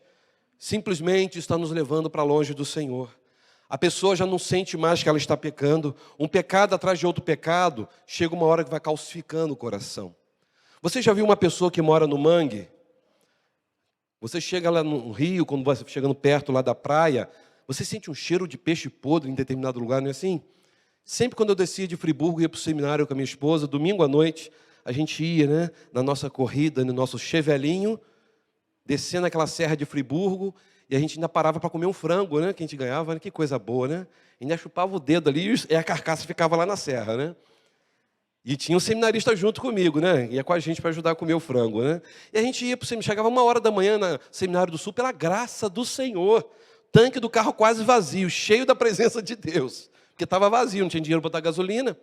simplesmente está nos levando para longe do Senhor. A pessoa já não sente mais que ela está pecando. Um pecado atrás de outro pecado, chega uma hora que vai calcificando o coração. Você já viu uma pessoa que mora no mangue? Você chega lá no rio, quando você chegando perto lá da praia, você sente um cheiro de peixe podre em determinado lugar, não é assim? Sempre quando eu descia de Friburgo, ia para o seminário com a minha esposa, domingo à noite, a gente ia, né, na nossa corrida, no nosso chevelinho, descendo aquela serra de Friburgo, e a gente ainda parava para comer um frango, né, que a gente ganhava, né, que coisa boa, né? Ainda chupava o dedo ali e a carcaça ficava lá na serra, né? E tinha um seminarista junto comigo, né? Ia com a gente para ajudar a comer o frango, né? E a gente ia para o seminário, chegava 1h da manhã no Seminário do Sul, pela graça do Senhor. Tanque do carro quase vazio, cheio da presença de Deus. Porque estava vazio, não tinha dinheiro para botar gasolina.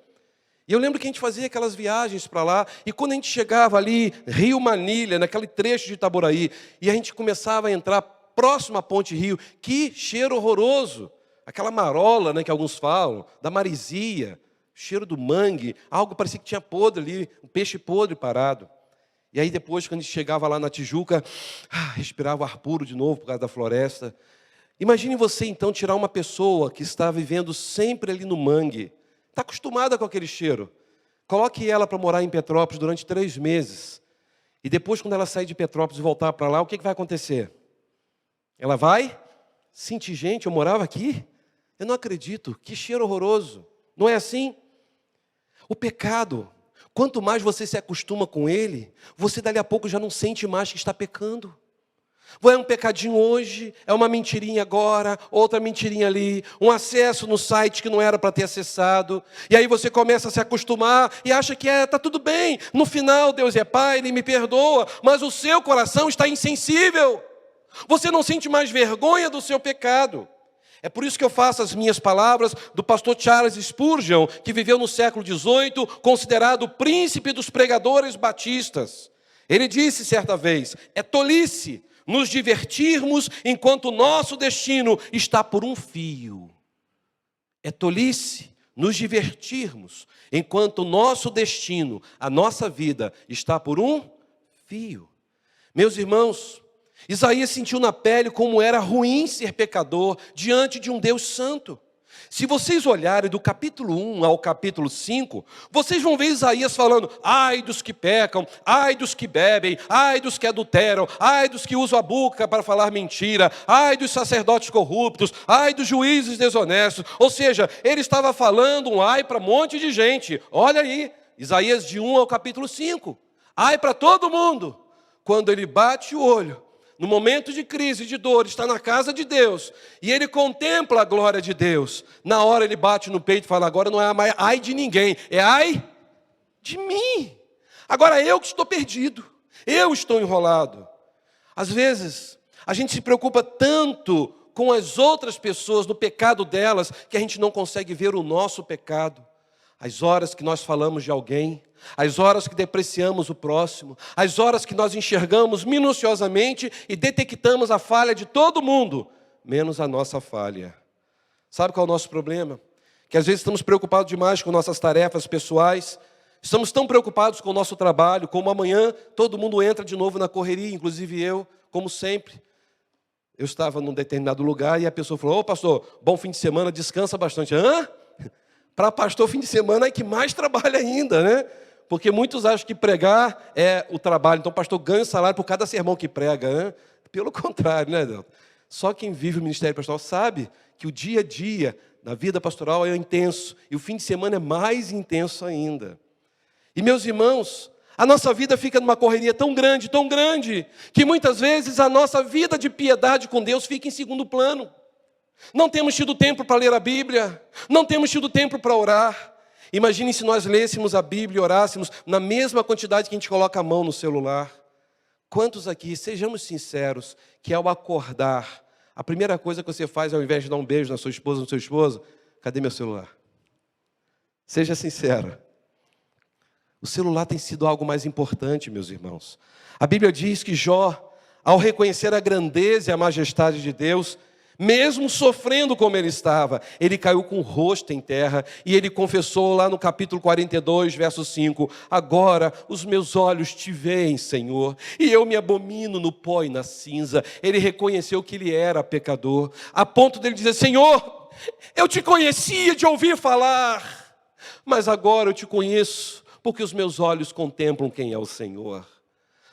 E eu lembro que a gente fazia aquelas viagens para lá, e quando a gente chegava ali, Rio Manilha, naquele trecho de Itaboraí, e a gente começava a entrar próximo à Ponte Rio, que cheiro horroroso! Aquela marola, né, que alguns falam, da marisia, cheiro do mangue, algo parecia que tinha podre ali, um peixe podre parado. E aí depois, quando a gente chegava lá na Tijuca, respirava ar puro de novo por causa da floresta. Imagine você então tirar uma pessoa que está vivendo sempre ali no mangue, está acostumada com aquele cheiro. Coloque ela para morar em Petrópolis durante 3 meses. E depois, quando ela sair de Petrópolis e voltar para lá, o que vai acontecer? Ela vai sentir, gente, eu morava aqui? Eu não acredito, que cheiro horroroso. Não é assim? O pecado, quanto mais você se acostuma com ele, você dali a pouco já não sente mais que está pecando. É um pecadinho hoje, é uma mentirinha agora, outra mentirinha ali, um acesso no site que não era para ter acessado, e aí você começa a se acostumar e acha que está tudo bem, no final Deus é Pai, Ele me perdoa, mas o seu coração está insensível, você não sente mais vergonha do seu pecado. É por isso que eu faço as minhas palavras do pastor Charles Spurgeon, que viveu no século XVIII, considerado o príncipe dos pregadores batistas. Ele disse certa vez, é tolice nos divertirmos enquanto o nosso destino está por um fio. É tolice nos divertirmos enquanto o nosso destino, a nossa vida, está por um fio. Meus irmãos, Isaías sentiu na pele como era ruim ser pecador diante de um Deus santo. Se vocês olharem do capítulo 1 ao capítulo 5, vocês vão ver Isaías falando, ai dos que pecam, ai dos que bebem, ai dos que adulteram, ai dos que usam a boca para falar mentira, ai dos sacerdotes corruptos, ai dos juízes desonestos. Ou seja, ele estava falando um ai para um monte de gente. Olha aí, Isaías de 1 ao capítulo 5. Ai para todo mundo. Quando ele bate o olho, no momento de crise, de dor, está na casa de Deus, e ele contempla a glória de Deus, na hora ele bate no peito e fala, agora não é mais ai de ninguém, é ai de mim. Agora eu que estou perdido, eu estou enrolado. Às vezes, a gente se preocupa tanto com as outras pessoas, no pecado delas, que a gente não consegue ver o nosso pecado. As horas que nós falamos de alguém, as horas que depreciamos o próximo, as horas que nós enxergamos minuciosamente e detectamos a falha de todo mundo, menos a nossa falha. Sabe qual é o nosso problema? Que às vezes estamos preocupados demais com nossas tarefas pessoais, estamos tão preocupados com o nosso trabalho, como amanhã todo mundo entra de novo na correria, inclusive eu, como sempre. Eu estava num determinado lugar e a pessoa falou, ô pastor, bom fim de semana, descansa bastante. Hã? Para pastor, fim de semana é que mais trabalha ainda, né? Porque muitos acham que pregar é o trabalho. Então o pastor ganha salário por cada sermão que prega, né? Pelo contrário, né, Deus? Só quem vive o ministério pastoral sabe que o dia a dia na vida pastoral é intenso. E o fim de semana é mais intenso ainda. E meus irmãos, a nossa vida fica numa correria tão grande, que muitas vezes a nossa vida de piedade com Deus fica em segundo plano. Não temos tido tempo para ler a Bíblia, não temos tido tempo para orar. Imagine se nós lêssemos a Bíblia e orássemos na mesma quantidade que a gente coloca a mão no celular. Quantos aqui, sejamos sinceros, que ao acordar, a primeira coisa que você faz ao invés de dar um beijo na sua esposa, no seu esposo, cadê meu celular? Seja sincero. O celular tem sido algo mais importante, meus irmãos. A Bíblia diz que Jó, ao reconhecer a grandeza e a majestade de Deus, mesmo sofrendo como ele estava, ele caiu com o rosto em terra e ele confessou lá no capítulo 42, verso 5, agora os meus olhos te veem, Senhor, e eu me abomino no pó e na cinza. Ele reconheceu que ele era pecador, a ponto dele dizer, Senhor, eu te conhecia de ouvir falar, mas agora eu te conheço, porque os meus olhos contemplam quem é o Senhor.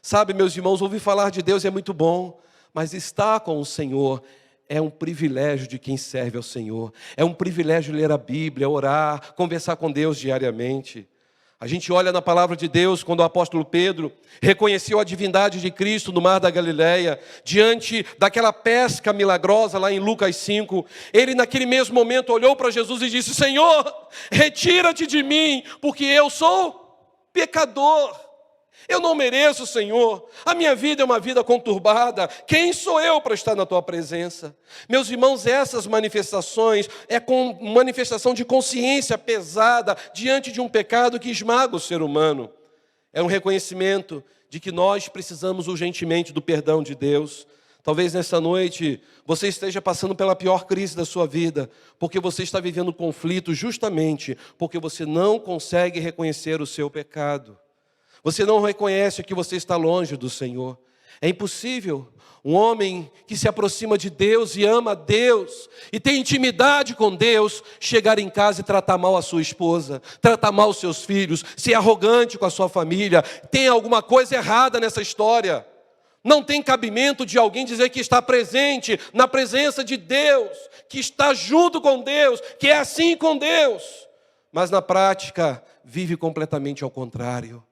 Sabe, meus irmãos, ouvir falar de Deus é muito bom, mas estar com o Senhor é um privilégio de quem serve ao Senhor. É um privilégio ler a Bíblia, orar, conversar com Deus diariamente. A gente olha na palavra de Deus, quando o apóstolo Pedro reconheceu a divindade de Cristo no mar da Galileia, diante daquela pesca milagrosa lá em Lucas 5, ele naquele mesmo momento olhou para Jesus e disse: Senhor, retira-te de mim, porque eu sou pecador. Eu não mereço, Senhor, a minha vida é uma vida conturbada, quem sou eu para estar na Tua presença? Meus irmãos, essas manifestações é com manifestação de consciência pesada diante de um pecado que esmaga o ser humano. É um reconhecimento de que nós precisamos urgentemente do perdão de Deus. Talvez nessa noite você esteja passando pela pior crise da sua vida, porque você está vivendo conflito justamente porque você não consegue reconhecer o seu pecado. Você não reconhece que você está longe do Senhor. É impossível um homem que se aproxima de Deus e ama a Deus e tem intimidade com Deus chegar em casa e tratar mal a sua esposa, tratar mal os seus filhos, ser arrogante com a sua família. Tem alguma coisa errada nessa história. Não tem cabimento de alguém dizer que está presente na presença de Deus, que está junto com Deus, que é assim com Deus, mas na prática vive completamente ao contrário.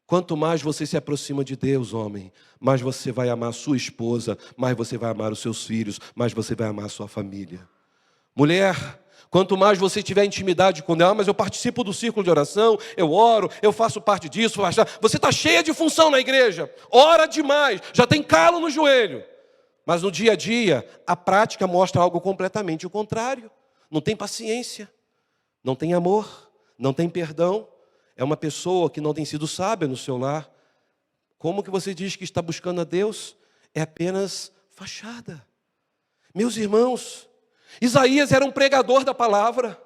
Quanto mais você se aproxima de Deus, homem, mais você vai amar a sua esposa, mais você vai amar os seus filhos, mais você vai amar a sua família. Mulher, quanto mais você tiver intimidade com Deus, mas eu participo do círculo de oração, eu oro, eu faço parte disso, você está cheia de função na igreja, ora demais, já tem calo no joelho. Mas no dia a dia, a prática mostra algo completamente o contrário. Não tem paciência, não tem amor, não tem perdão. É uma pessoa que não tem sido sábia no seu lar. Como que você diz que está buscando a Deus? É apenas fachada. Meus irmãos, Isaías era um pregador da palavra.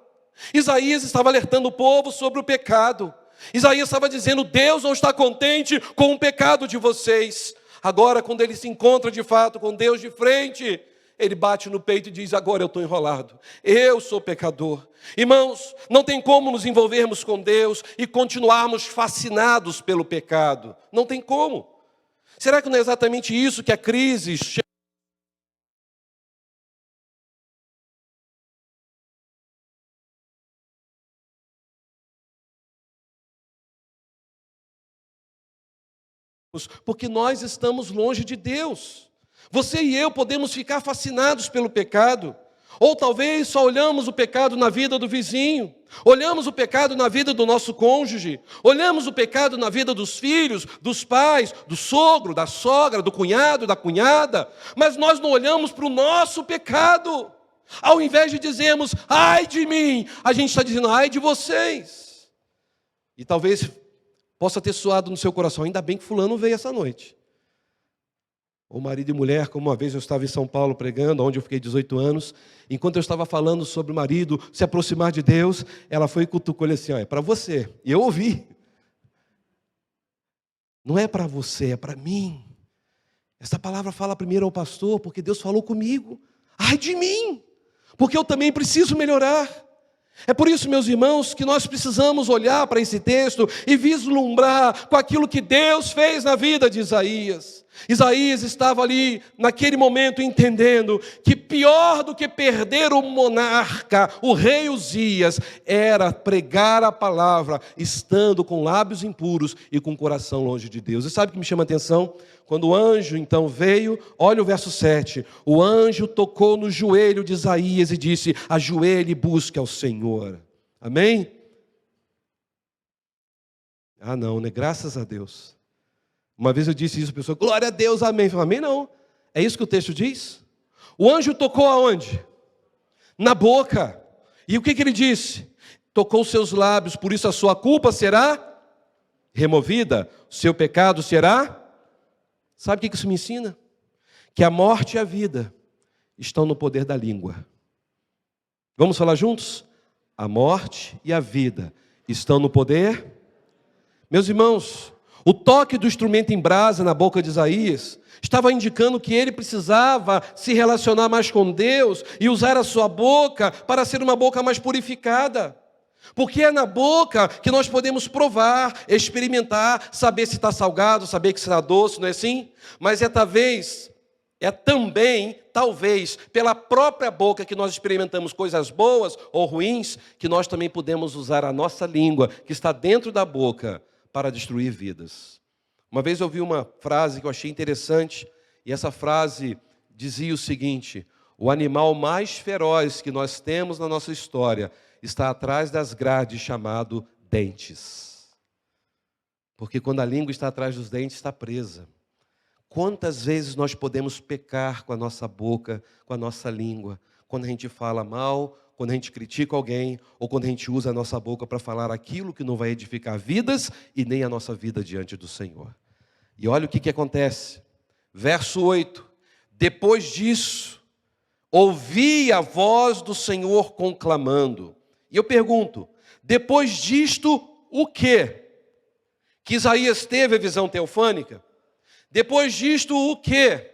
Isaías estava alertando o povo sobre o pecado. Isaías estava dizendo: Deus não está contente com o pecado de vocês. Agora, quando ele se encontra de fato com Deus de frente, ele bate no peito e diz: agora eu estou enrolado, eu sou pecador. Irmãos, não tem como nos envolvermos com Deus e continuarmos fascinados pelo pecado. Não tem como. Será que não é exatamente isso que a crise chega? Porque nós estamos longe de Deus. Você e eu podemos ficar fascinados pelo pecado. Ou talvez só olhamos o pecado na vida do vizinho, olhamos o pecado na vida do nosso cônjuge, olhamos o pecado na vida dos filhos, dos pais, do sogro, da sogra, do cunhado, da cunhada, mas nós não olhamos para o nosso pecado. Ao invés de dizermos: ai de mim, a gente está dizendo: ai de vocês. E talvez possa ter soado no seu coração: ainda bem que fulano veio essa noite. Ou marido e mulher, como uma vez eu estava em São Paulo pregando, onde eu fiquei 18 anos, enquanto eu estava falando sobre o marido se aproximar de Deus, ela foi e cutucou ele assim: ó, é para você. E eu ouvi. Não é para você, é para mim. Essa palavra fala primeiro ao pastor, porque Deus falou comigo. Ai de mim, porque eu também preciso melhorar. É por isso, meus irmãos, que nós precisamos olhar para esse texto e vislumbrar com aquilo que Deus fez na vida de Isaías. Isaías estava ali, naquele momento, entendendo que pior do que perder o monarca, o rei Uzias, era pregar a palavra, estando com lábios impuros e com o coração longe de Deus. E sabe o que me chama a atenção? Quando o anjo então veio, olha o verso 7, o anjo tocou no joelho de Isaías e disse: ajoelhe e busque ao Senhor. Amém? Ah não, né? Graças a Deus. Uma vez eu disse isso, a pessoa: glória a Deus, amém. Eu falei: amém não, é isso que o texto diz? O anjo tocou aonde? Na boca. E o que ele disse? Tocou os seus lábios, por isso a sua culpa será removida, o seu pecado será... Sabe o que isso me ensina? Que a morte e a vida estão no poder da língua. Vamos falar juntos? A morte e a vida estão no poder. Meus irmãos, o toque do instrumento em brasa na boca de Isaías estava indicando que ele precisava se relacionar mais com Deus e usar a sua boca para ser uma boca mais purificada. Porque é na boca que nós podemos provar, experimentar, saber se está salgado, saber que está doce, não é assim? Mas é talvez É também, talvez, pela própria boca que nós experimentamos coisas boas ou ruins, que nós também podemos usar a nossa língua, que está dentro da boca, para destruir vidas. Uma vez eu ouvi uma frase que eu achei interessante, e essa frase dizia o seguinte: o animal mais feroz que nós temos na nossa história está atrás das grades, chamado dentes. Porque quando a língua está atrás dos dentes, está presa. Quantas vezes nós podemos pecar com a nossa boca, com a nossa língua, quando a gente fala mal, quando a gente critica alguém, ou quando a gente usa a nossa boca para falar aquilo que não vai edificar vidas e nem a nossa vida diante do Senhor. E olha o que acontece. Verso 8. Depois disso, ouvi a voz do Senhor conclamando. E eu pergunto, depois disto, o quê? Que Isaías teve a visão teofânica? Depois disto, o quê?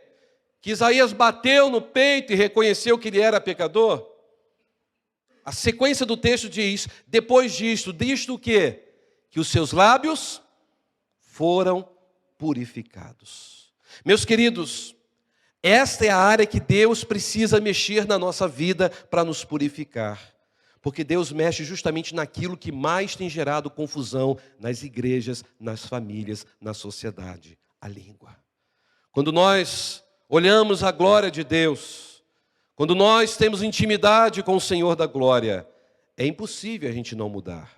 Que Isaías bateu no peito e reconheceu que ele era pecador? A sequência do texto diz, depois disto o quê? Que os seus lábios foram purificados. Meus queridos, esta é a área que Deus precisa mexer na nossa vida para nos purificar. Porque Deus mexe justamente naquilo que mais tem gerado confusão nas igrejas, nas famílias, na sociedade. A língua. Quando nós olhamos a glória de Deus, quando nós temos intimidade com o Senhor da glória, é impossível a gente não mudar.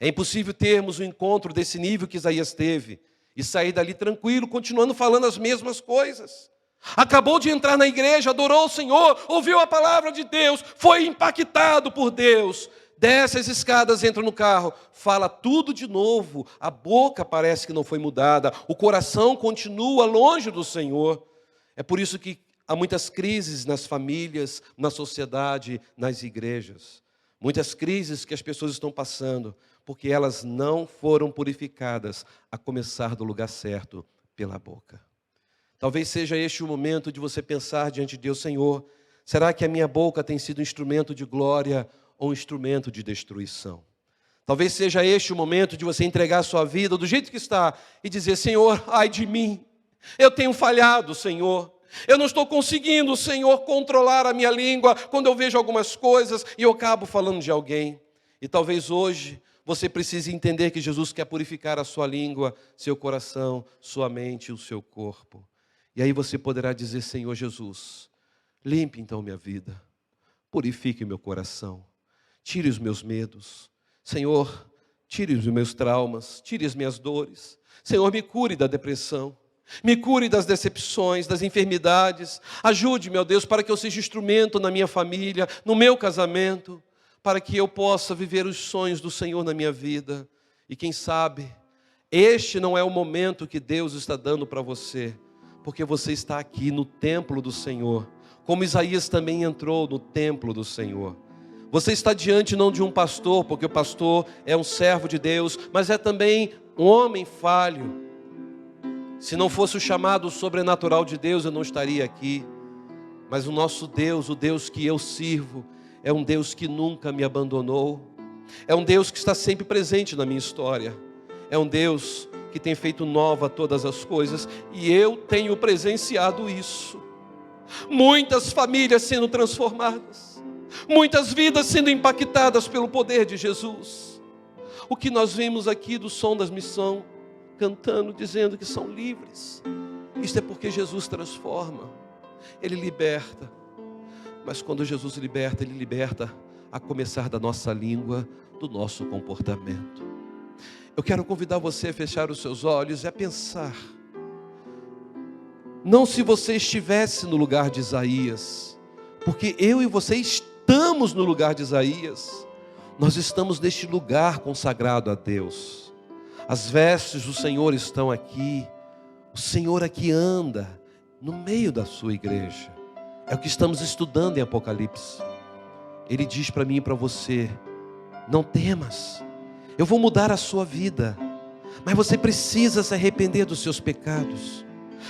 É impossível termos um encontro desse nível que Isaías teve e sair dali tranquilo, continuando falando as mesmas coisas. Acabou de entrar na igreja, adorou o Senhor, ouviu a palavra de Deus, foi impactado por Deus. Desce as escadas, entra no carro, fala tudo de novo, a boca parece que não foi mudada, o coração continua longe do Senhor. É por isso que há muitas crises nas famílias, na sociedade, nas igrejas. Muitas crises que as pessoas estão passando, porque elas não foram purificadas, a começar do lugar certo, pela boca. Talvez seja este o momento de você pensar diante de Deus: Senhor, será que a minha boca tem sido instrumento de glória ou um instrumento de destruição? Talvez seja este o momento de você entregar a sua vida do jeito que está e dizer: Senhor, ai de mim, eu tenho falhado, Senhor. Eu não estou conseguindo, Senhor, controlar a minha língua quando eu vejo algumas coisas e eu acabo falando de alguém. E talvez hoje você precise entender que Jesus quer purificar a sua língua, seu coração, sua mente e o seu corpo. E aí você poderá dizer: Senhor Jesus, limpe então minha vida, purifique meu coração, tire os meus medos. Senhor, tire os meus traumas, tire as minhas dores. Senhor, me cure da depressão, me cure das decepções, das enfermidades. Ajude, meu Deus, para que eu seja instrumento na minha família, no meu casamento, para que eu possa viver os sonhos do Senhor na minha vida. E quem sabe, este não é o momento que Deus está dando para você, porque você está aqui no templo do Senhor, como Isaías também entrou no templo do Senhor. Você está diante não de um pastor, porque o pastor é um servo de Deus, mas é também um homem falho. Se não fosse o chamado sobrenatural de Deus, eu não estaria aqui. Mas o nosso Deus, o Deus que eu sirvo, é um Deus que nunca me abandonou. É um Deus que está sempre presente na minha história. É um Deus que tem feito nova todas as coisas, e eu tenho presenciado isso. Muitas famílias sendo transformadas, muitas vidas sendo impactadas pelo poder de Jesus. O que nós vimos aqui do Som das Missões, cantando, dizendo que são livres, isto é porque Jesus transforma, Ele liberta. Mas quando Jesus liberta, Ele liberta a começar da nossa língua, do nosso comportamento. Eu quero convidar você a fechar os seus olhos e a pensar, não se você estivesse no lugar de Isaías, porque eu e você estamos no lugar de Isaías. Nós estamos neste lugar consagrado a Deus. As vestes do Senhor estão aqui. O Senhor aqui anda no meio da sua igreja. É o que estamos estudando em Apocalipse. Ele diz para mim e para você: não temas, eu vou mudar a sua vida, mas você precisa se arrepender dos seus pecados.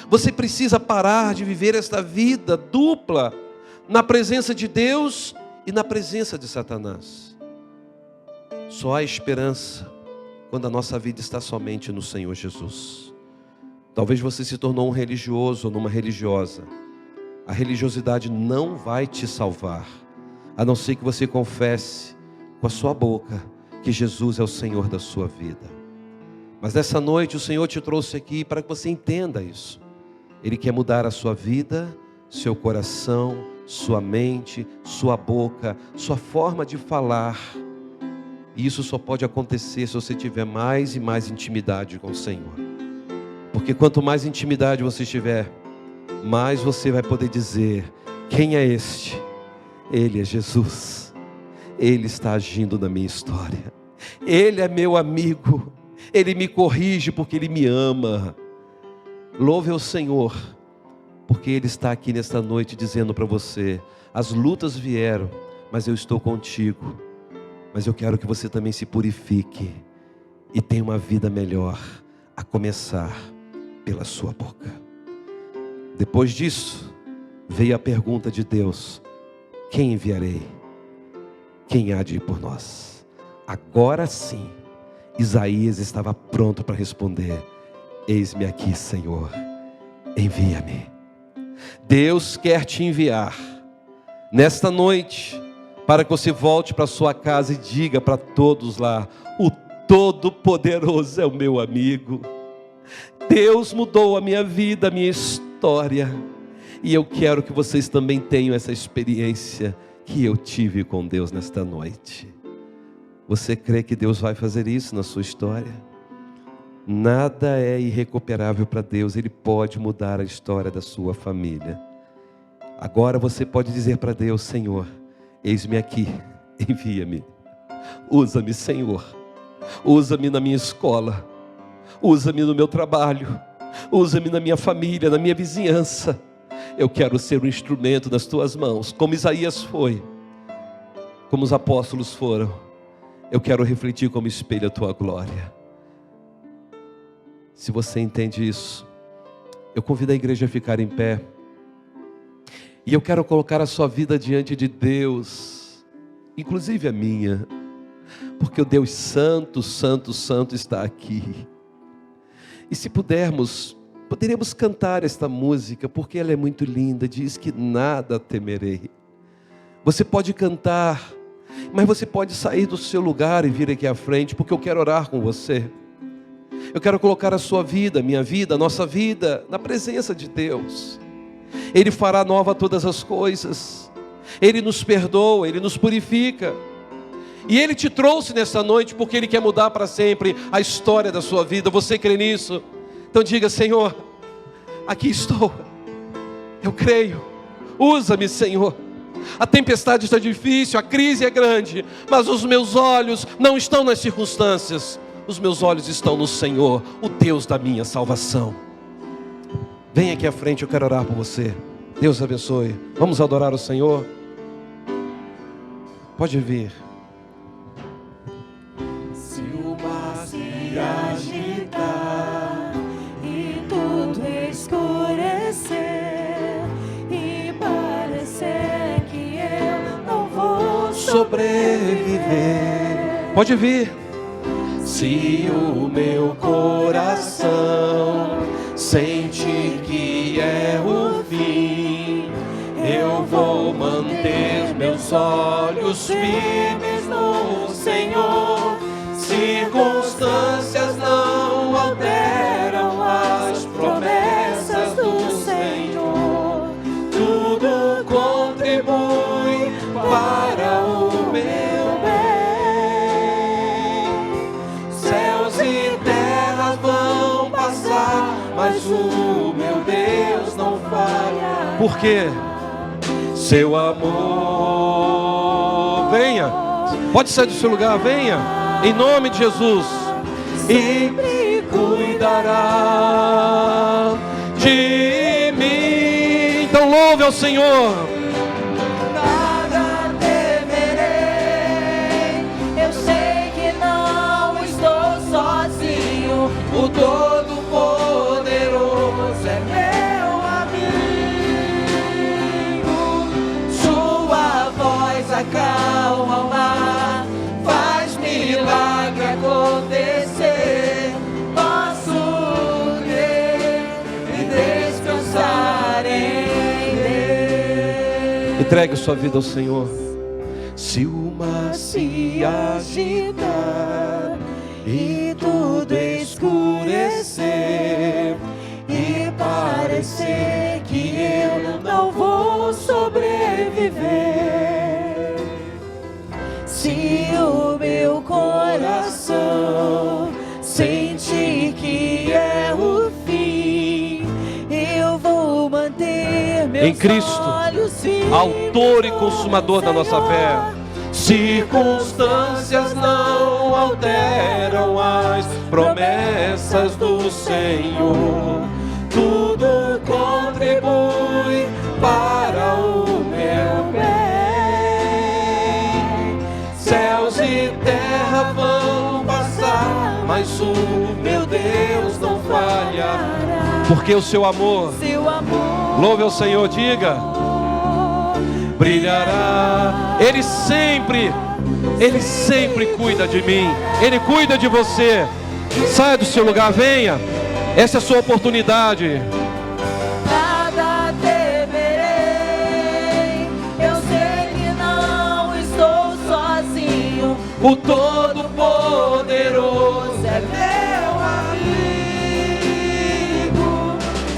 Você precisa parar de viver esta vida dupla, na presença de Deus e na presença de Satanás. Só há esperança quando a nossa vida está somente no Senhor Jesus. Talvez você se tornou um religioso ou numa religiosa, A religiosidade não vai te salvar, a não ser que você confesse com a sua boca que Jesus é o Senhor da sua vida. Mas nessa noite o Senhor te trouxe aqui para que você entenda isso. Ele quer mudar a sua vida, seu coração, sua mente, sua boca, sua forma de falar. E isso só pode acontecer se você tiver mais e mais intimidade com o Senhor. Porque quanto mais intimidade você tiver, mais você vai poder dizer: quem é este? Ele é Jesus. Ele está agindo na minha história. Ele é meu amigo. Ele me corrige porque Ele me ama. Louve ao Senhor, porque Ele está aqui nesta noite dizendo para você: as lutas vieram, mas eu estou contigo. Mas eu quero que você também se purifique e tenha uma vida melhor, a começar pela sua boca. Depois disso, veio a pergunta de Deus: quem enviarei? Quem há de ir por nós? Agora sim, Isaías estava pronto para responder: eis-me aqui, Senhor, envia-me. Deus quer te enviar nesta noite, para que você volte para sua casa e diga para todos lá: o Todo-Poderoso é o meu amigo. Deus mudou a minha vida, a minha história. E eu quero que vocês também tenham essa experiência que eu tive com Deus nesta noite. Você crê que Deus vai fazer isso na sua história? Nada é irrecuperável para Deus. Ele pode mudar a história da sua família. Agora você pode dizer para Deus: Senhor, eis-me aqui, envia-me. Usa-me, Senhor. Usa-me na minha escola. Usa-me no meu trabalho. Usa-me na minha família, na minha vizinhança. Eu quero ser um instrumento nas tuas mãos, como Isaías foi, como os apóstolos foram. Eu quero refletir como espelho a tua glória. Se você entende isso, eu convido a igreja a ficar em pé. E eu quero colocar a sua vida diante de Deus, inclusive a minha, porque o Deus Santo, Santo, Santo está aqui. E se pudermos, poderíamos cantar esta música, porque ela é muito linda. Diz que nada temerei. Você pode cantar, mas você pode sair do seu lugar e vir aqui à frente, porque eu quero orar com você. Eu quero colocar a sua vida, a minha vida, a nossa vida na presença de Deus. Ele fará nova todas as coisas. Ele nos perdoa, Ele nos purifica. E Ele te trouxe nessa noite porque Ele quer mudar para sempre a história da sua vida. Você crê nisso? Então diga: Senhor, aqui estou. Eu creio. Usa-me, Senhor. A tempestade está difícil, a crise é grande, mas os meus olhos não estão nas circunstâncias. Os meus olhos estão no Senhor, o Deus da minha salvação. Vem aqui à frente, eu quero orar por você. Deus abençoe. Vamos adorar o Senhor? Pode vir. Se o mar se agitar e tudo escurecer e parecer que eu não vou sobreviver, pode vir. Se o meu coração sente que é o fim, eu vou manter meus olhos firmes no Senhor. Circunstâncias não alteram as promessas do Senhor. Tudo contribui para o meu bem. Céus e terras vão passar, mas o meu Deus não falha. Por quê? Seu amor. Venha. Pode sair do seu lugar, venha. Em nome de Jesus. Sempre Cuidará de mim. Então louve ao Senhor. Nada temerei. Eu sei que não estou sozinho. O Todo-Poderoso é meu amigo. Sua voz acalma o mar, faz milagre acontecer. Posso crer e descansar em Deus. Entregue sua vida ao Senhor. Se o mar se agitar e tudo escurecer e parecer que eu não vou sobreviver, se o meu coração sentir que é o fim, eu vou manter meus em Cristo, olhos firmes, autor e consumador da nossa fé. Circunstâncias não alteram as promessas do Senhor. Tudo contribui para o meu bem. Céus e terra vão passar, mas o meu Deus não falhará. Porque o seu amor, louve ao Senhor, diga, brilhará. Ele sempre cuida de mim. Ele cuida de você. Saia do seu lugar, venha. Essa é a sua oportunidade. Nada temerei, eu sei que não estou sozinho. O Todo-Poderoso é meu amigo.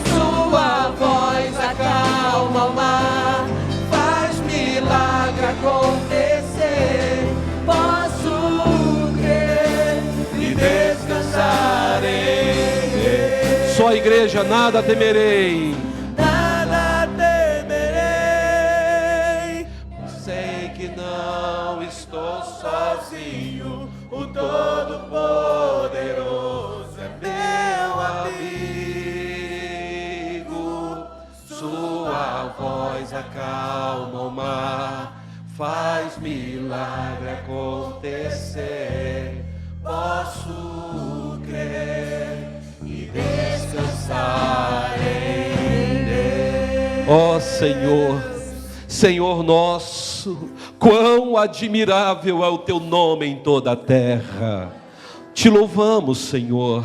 Sua voz acalma o mar, faz milagre acontecer. Posso crer e descansar em Ele. Só a igreja, nada temerei. Nada temerei, sei que não estou sozinho. O Todo-Poderoso é meu amigo. Sua voz acalma o mar, faz milagre acontecer. Posso crer e descansar em Deus. Ó Senhor, Senhor nosso, quão admirável é o teu nome em toda a terra. Te louvamos, Senhor,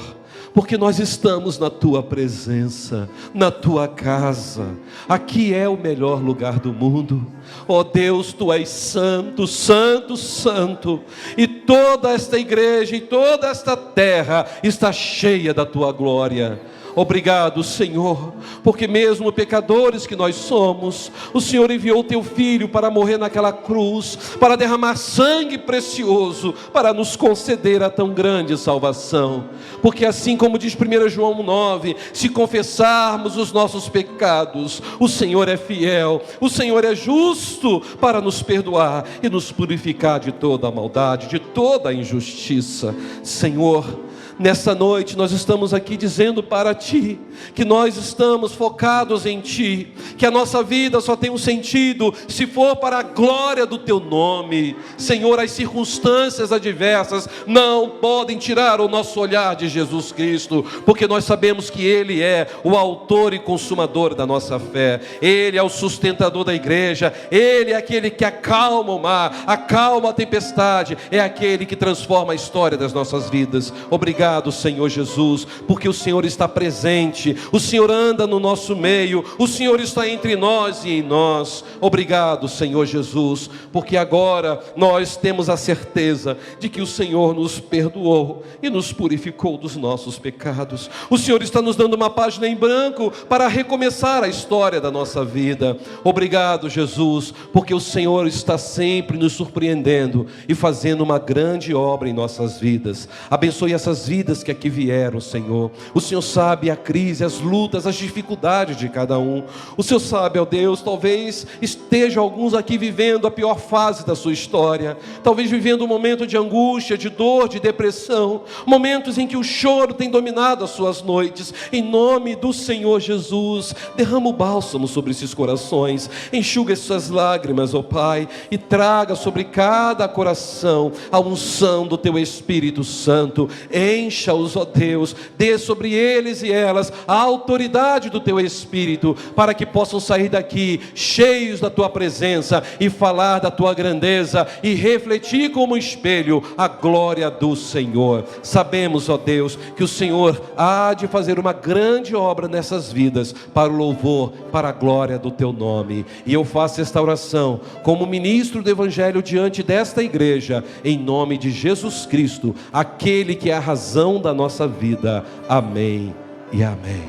porque nós estamos na tua presença, na tua casa. Aqui é o melhor lugar do mundo. Ó Deus, tu és santo, santo, santo, e toda esta igreja e toda esta terra está cheia da tua glória. Obrigado, Senhor, porque mesmo pecadores que nós somos, o Senhor enviou o teu Filho para morrer naquela cruz, para derramar sangue precioso, para nos conceder a tão grande salvação. Porque assim como diz 1 João 9, se confessarmos os nossos pecados, o Senhor é fiel, o Senhor é justo para nos perdoar e nos purificar de toda a maldade, de toda a injustiça. Senhor, nessa noite nós estamos aqui dizendo para Ti, que nós estamos focados em Ti, que a nossa vida só tem um sentido se for para a glória do Teu nome. Senhor, as circunstâncias adversas não podem tirar o nosso olhar de Jesus Cristo, porque nós sabemos que Ele é o autor e consumador da nossa fé. Ele é o sustentador da igreja, Ele é aquele que acalma o mar, acalma a tempestade, é aquele que transforma a história das nossas vidas. Obrigado, Senhor Jesus, porque o Senhor está presente, o Senhor anda no nosso meio, o Senhor está entre nós e em nós. Obrigado, Senhor Jesus, porque agora nós temos a certeza de que o Senhor nos perdoou e nos purificou dos nossos pecados. O Senhor está nos dando uma página em branco para recomeçar a história da nossa vida. Obrigado, Jesus, porque o Senhor está sempre nos surpreendendo e fazendo uma grande obra em nossas vidas. Abençoe essas vidas que aqui vieram, Senhor. O Senhor sabe a crise, as lutas, as dificuldades de cada um. O Senhor sabe, ó Deus, talvez estejam alguns aqui vivendo a pior fase da sua história, talvez vivendo um momento de angústia, de dor, de depressão, momentos em que o choro tem dominado as suas noites. Em nome do Senhor Jesus, derrama o bálsamo sobre esses corações, enxuga essas lágrimas, ó Pai, e traga sobre cada coração a unção do Teu Espírito Santo. Em encha-os, ó Deus, dê sobre eles e elas a autoridade do Teu Espírito, para que possam sair daqui cheios da Tua presença e falar da Tua grandeza e refletir como espelho a glória do Senhor. Sabemos, ó Deus, que o Senhor há de fazer uma grande obra nessas vidas, para o louvor, para a glória do Teu nome. E eu faço esta oração como ministro do Evangelho diante desta igreja, em nome de Jesus Cristo, aquele que é a razão da nossa vida. Amém e amém.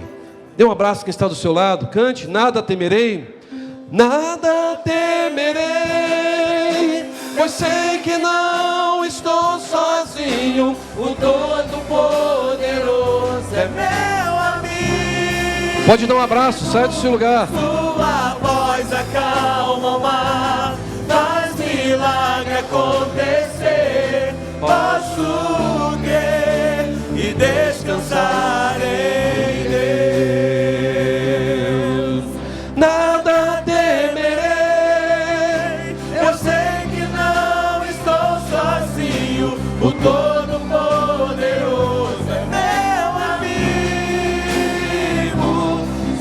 Dê um abraço quem está do seu lado, cante: nada temerei, nada temerei, pois sei que não estou sozinho, o Todo-Poderoso é meu amigo. Pode dar um abraço, sai do seu lugar. Sua voz acalma o mar, faz milagre acontecer. Posso crer e descansar em Deus. Nada temerei, eu sei que não estou sozinho, o Todo-Poderoso é meu amigo.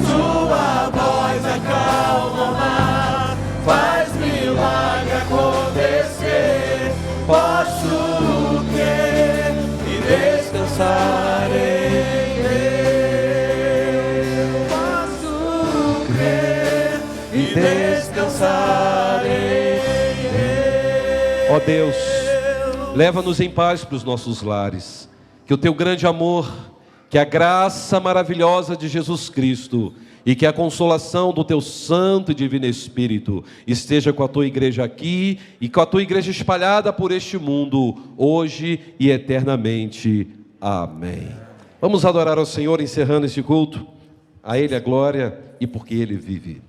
Sua voz acalma o mar, faz milagre acontecer. Posso crer e descansar em Deus. Posso crer e descansar em Deus. Ó Deus, leva-nos em paz para os nossos lares, que o Teu grande amor, que a graça maravilhosa de Jesus Cristo e que a consolação do Teu Santo e Divino Espírito esteja com a Tua igreja aqui e com a Tua igreja espalhada por este mundo, hoje e eternamente. Amém. Vamos adorar ao Senhor encerrando este culto. A Ele a glória e porque Ele vive.